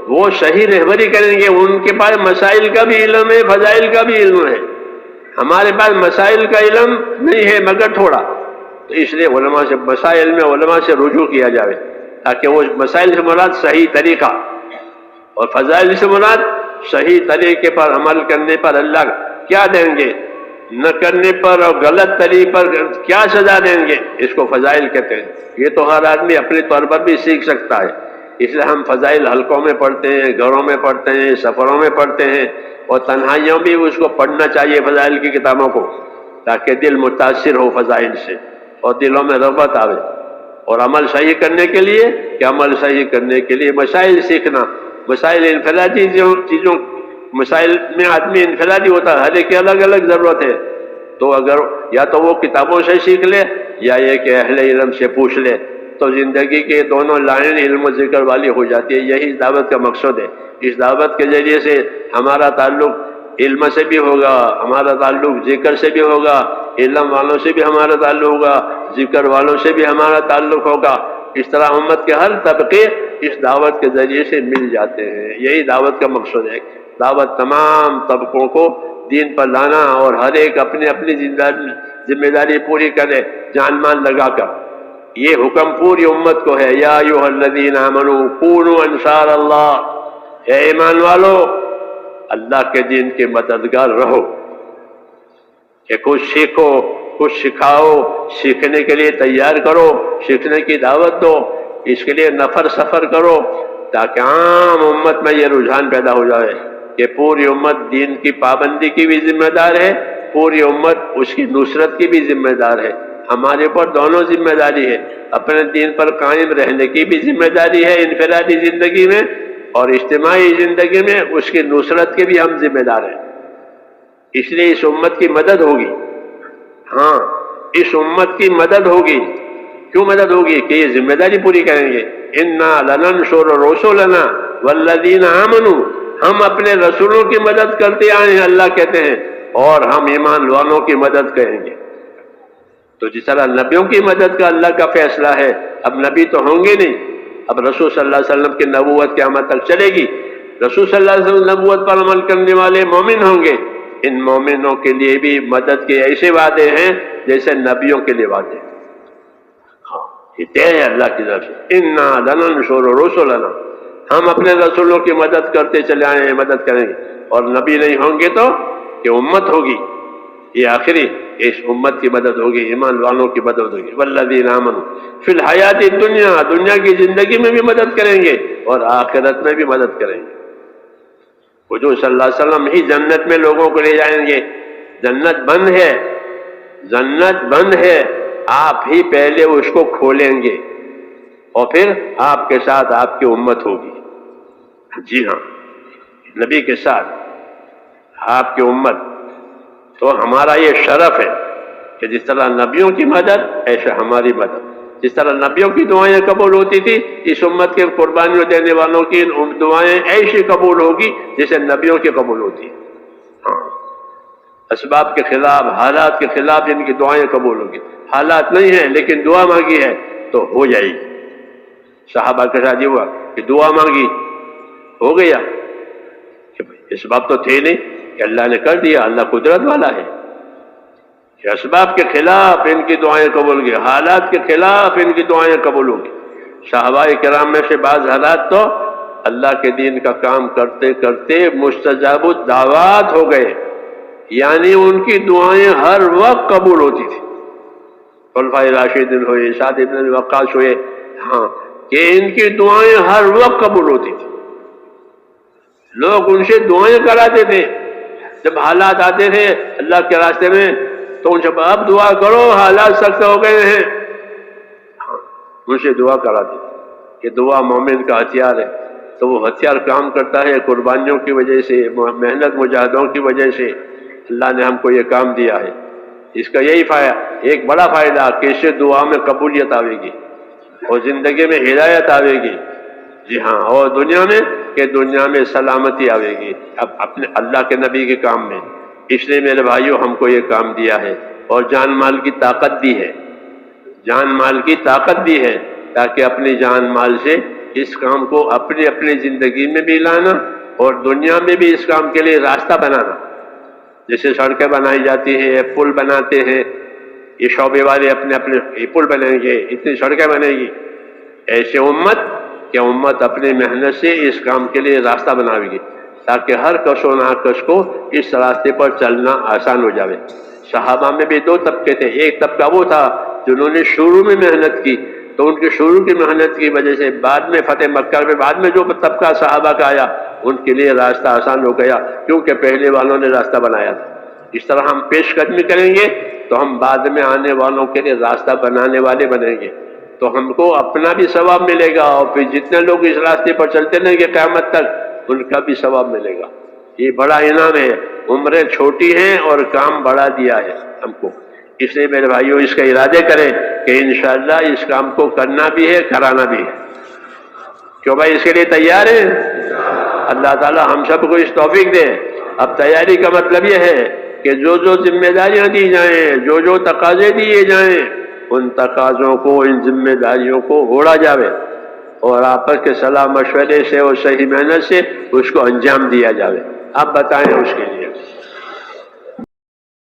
وہ صحیح رہبری کریں گے، ان کے پاس مسائل کا بھی علم ہے، فضائل کا بھی علم ہے۔ ہمارے پاس مسائل کا علم نہیں ہے مگر تھوڑا، تو اس لیے علماء سے، مسائل میں علماء سے رجوع کیا جائے، تاکہ وہ مسائل سے مراد صحیح طریقہ، اور فضائل سے مراد صحیح طریقے پر عمل کرنے پر اللہ کیا دیں گے، نہ کرنے پر اور غلط طریقے پر کیا سزا دیں گے، اس کو فضائل کہتے ہیں۔ یہ تو ہر آدمی اپنے طور پر بھی سیکھ سکتا ہے، اس لیے ہم فضائل حلقوں میں پڑھتے ہیں، گھروں میں پڑھتے ہیں، سفروں میں پڑھتے ہیں، اور تنہائیوں بھی اس کو پڑھنا چاہیے فضائل کی کتابوں کو، تاکہ دل متاثر ہو فضائل سے اور دلوں میں رغبت آوے۔ اور عمل صحیح کرنے کے لیے، کہ عمل صحیح کرنے کے لیے مسائل سیکھنا، مسائل انفرادی چیزوں، مسائل میں آدمی انفرادی ہوتا ہے، ہر ایک کی الگ الگ ضرورت ہے، تو اگر یا تو وہ کتابوں سے سیکھ لے یا یہ کہ اہل علم سے پوچھ لے، تو زندگی کے دونوں لائن علم و ذکر والی ہو جاتی ہے۔ یہی اس دعوت کا مقصد ہے۔ اس دعوت کے ذریعے سے ہمارا تعلق علم سے بھی ہوگا، ہمارا تعلق ذکر سے بھی ہوگا، علم والوں سے بھی ہمارا تعلق ہوگا، ذکر والوں سے بھی ہمارا تعلق ہوگا۔ اس طرح امت کے ہر طبقے اس دعوت کے ذریعے سے مل جاتے ہیں۔ یہی دعوت کا مقصد ہے، دعوت تمام طبقوں کو دین پر لانا، اور ہر ایک اپنی اپنی ذمہ داری پوری کرے، جان مال لگا کر۔ یہ حکم پوری امت کو ہے، یا ایھا الذین آمنوا کونوا انصار اللہ، اے ایمان والو اللہ کے دین کے مددگار رہو، کہ کچھ سیکھو، کچھ سکھاؤ، سیکھنے کے لیے تیار کرو، سیکھنے کی دعوت دو، اس کے لیے نفر سفر کرو، تاکہ عام امت میں یہ رجحان پیدا ہو جائے کہ پوری امت دین کی پابندی کی بھی ذمہ دار ہے، پوری امت اس کی نصرت کی بھی ذمہ دار ہے۔ ہمارے اوپر دونوں ذمہ داری ہے، اپنے دین پر قائم رہنے کی بھی ذمہ داری ہے انفرادی زندگی میں، اور اجتماعی زندگی میں اس کی نصرت کے بھی ہم ذمہ دار ہیں۔ اس لیے اس امت کی مدد ہوگی، ہاں اس امت کی مدد ہوگی۔ کیوں مدد ہوگی؟ کہ یہ ذمہ داری پوری کریں گے، انا لننصر رسلنا والذین آمنوا، ہم اپنے رسولوں کی مدد کرتے آئے ہیں، اللہ کہتے ہیں، اور ہم ایمان والوں کی مدد کریں گے۔ تو جس طرح نبیوں کی مدد کا اللہ کا فیصلہ ہے، اب نبی تو ہوں گے نہیں، اب رسول صلی اللہ علیہ وسلم کی نبوت قیامت تک چلے گی، رسول صلی اللہ علیہ وسلم نبوت پر عمل کرنے والے مومن ہوں گے، ان مومنوں کے لیے بھی مدد کے ایسے وعدے ہیں جیسے نبیوں کے لیے وعدے ہیں۔ ہاں یہ طے ہے اللہ کی طرف سے، انا لننصر رسلنا، ہم اپنے رسولوں کی مدد کرتے چلے آئے ہیں، مدد کریں گے، اور نبی نہیں ہوں گے تو کہ امت ہوگی، یہ آخری اس امت کی مدد ہوگی، ایمان والوں کی مدد ہوگی۔ والذین آمنوا فی الحیات الدنیا، دنیا کی زندگی میں بھی مدد کریں گے اور آخرت میں بھی مدد کریں گے۔ حضور صلی اللہ علیہ وسلم ہی جنت میں لوگوں کو لے جائیں گے، جنت بند ہے، جنت بند ہے، آپ ہی پہلے اس کو کھولیں گے اور پھر آپ کے ساتھ آپ کی امت ہوگی۔ جی ہاں، نبی کے ساتھ آپ کی امت، تو ہمارا یہ شرف ہے کہ جس طرح نبیوں کی مدد ایسے ہماری مدد، جس طرح نبیوں کی دعائیں قبول ہوتی تھی، اس امت کے قربانیوں دینے والوں کی دعائیں ایسی قبول ہوگی جیسے نبیوں کی قبول ہوتی ہیں۔ ہاں، اسباب کے خلاف، حالات کے خلاف ان کی دعائیں قبول ہوگی، حالات نہیں ہیں لیکن دعا مانگی ہے تو ہو جائے گی۔ صحابہ کے ساتھ یہ ہوا کہ دعا مانگی ہو گیا، اسباب تو تھے نہیں کہ اللہ نے کر دیا، اللہ قدرت والا ہے کہ اسباب کے خلاف ان کی دعائیں قبول ہوگی، حالات کے خلاف ان کی دعائیں قبول ہوگی۔ صحابہ کرام میں سے بعض حالات تو اللہ کے دین کا کام کرتے کرتے مستجاب الدعوات ہو گئے، یعنی ان کی دعائیں ہر وقت قبول ہوتی تھی۔ خلفائے راشدین ہوئے، سعد بن وقاص ہوئے، ہاں، کہ ان کی دعائیں ہر وقت قبول ہوتی تھی۔ لوگ ان سے دعائیں کراتے تھے، جب حالات آتے تھے اللہ کے راستے میں تو ان سے اب دعا کرو حالات سخت ہو گئے ہیں، ان سے دعا کراتے تھے کہ دعا مومن کا ہتھیار ہے، تو وہ ہتھیار کام کرتا ہے قربانیوں کی وجہ سے، محنت مجاہدوں کی وجہ سے اللہ نے ہم کو یہ کام دیا ہے۔ اس کا یہی فائدہ، ایک بڑا فائدہ کہ اس سے دعا میں قبولیت آئے گی اور زندگی میں ہدایت آئے گی، جی ہاں، اور دنیا میں کہ دنیا میں سلامتی آئے گی اب اپنے اللہ کے نبی کے کام میں۔ اس لیے میرے بھائیوں ہم کو یہ کام دیا ہے اور جان مال کی طاقت دی ہے، جان مال کی طاقت دی ہے، تاکہ اپنی جان مال سے اس کام کو اپنی زندگی میں بھی لانا اور دنیا میں بھی اس کام کے لیے راستہ بنانا۔ جیسے سڑکیں بنائی جاتی ہیں، پل بناتے ہیں، یہ شعبے والے اپنے پل بنائیں گے، اتنی سڑکیں بنے گی، ایسے امت اپنی محنت سے اس کام کے لیے راستہ بنائے گی تاکہ ہر کس و ناکس کو اس راستے پر چلنا آسان ہو جائے۔ صحابہ میں بھی دو طبقے تھے، ایک طبقہ وہ تھا جنہوں نے شروع میں محنت کی، تو ان کی شروع کی محنت کی وجہ سے بعد میں فتح مکہ میں بعد میں جو طبقہ صحابہ کا آیا ان کے لیے راستہ آسان ہو گیا، کیونکہ پہلے والوں نے راستہ بنایا تھا۔ اس طرح ہم پیش قدمی کریں گے تو ہم بعد میں آنے والوں کے لیے راستہ بنانے والے بنیں گے، تو ہم کو اپنا بھی ثواب ملے گا اور پھر جتنے لوگ اس راستے پر چلتے رہیں گے قیامت تک ان کا بھی ثواب ملے گا۔ یہ بڑا انعام ہے، عمریں چھوٹی ہیں اور کام بڑا دیا ہے ہم کو، اس لیے میرے بھائیوں اس کا ارادے کریں کہ انشاءاللہ اس کام کو کرنا بھی ہے، کرانا بھی ہے۔ کیوں بھائی اس کے لیے تیار ہیں؟ اللہ تعالی ہم سب کو اس توفیق دے۔ اب تیاری کا مطلب یہ ہے کہ جو ذمہ داریاں دی جائیں، جو تقاضے دیے جائیں، ان تقاضوں کو، ان ذمہ داریوں کو اوڑا جاوے اور آپس کے صلاح مشورے سے اور صحیح محنت سے اس کو انجام دیا جاوے۔ آپ بتائیں اس کے لیے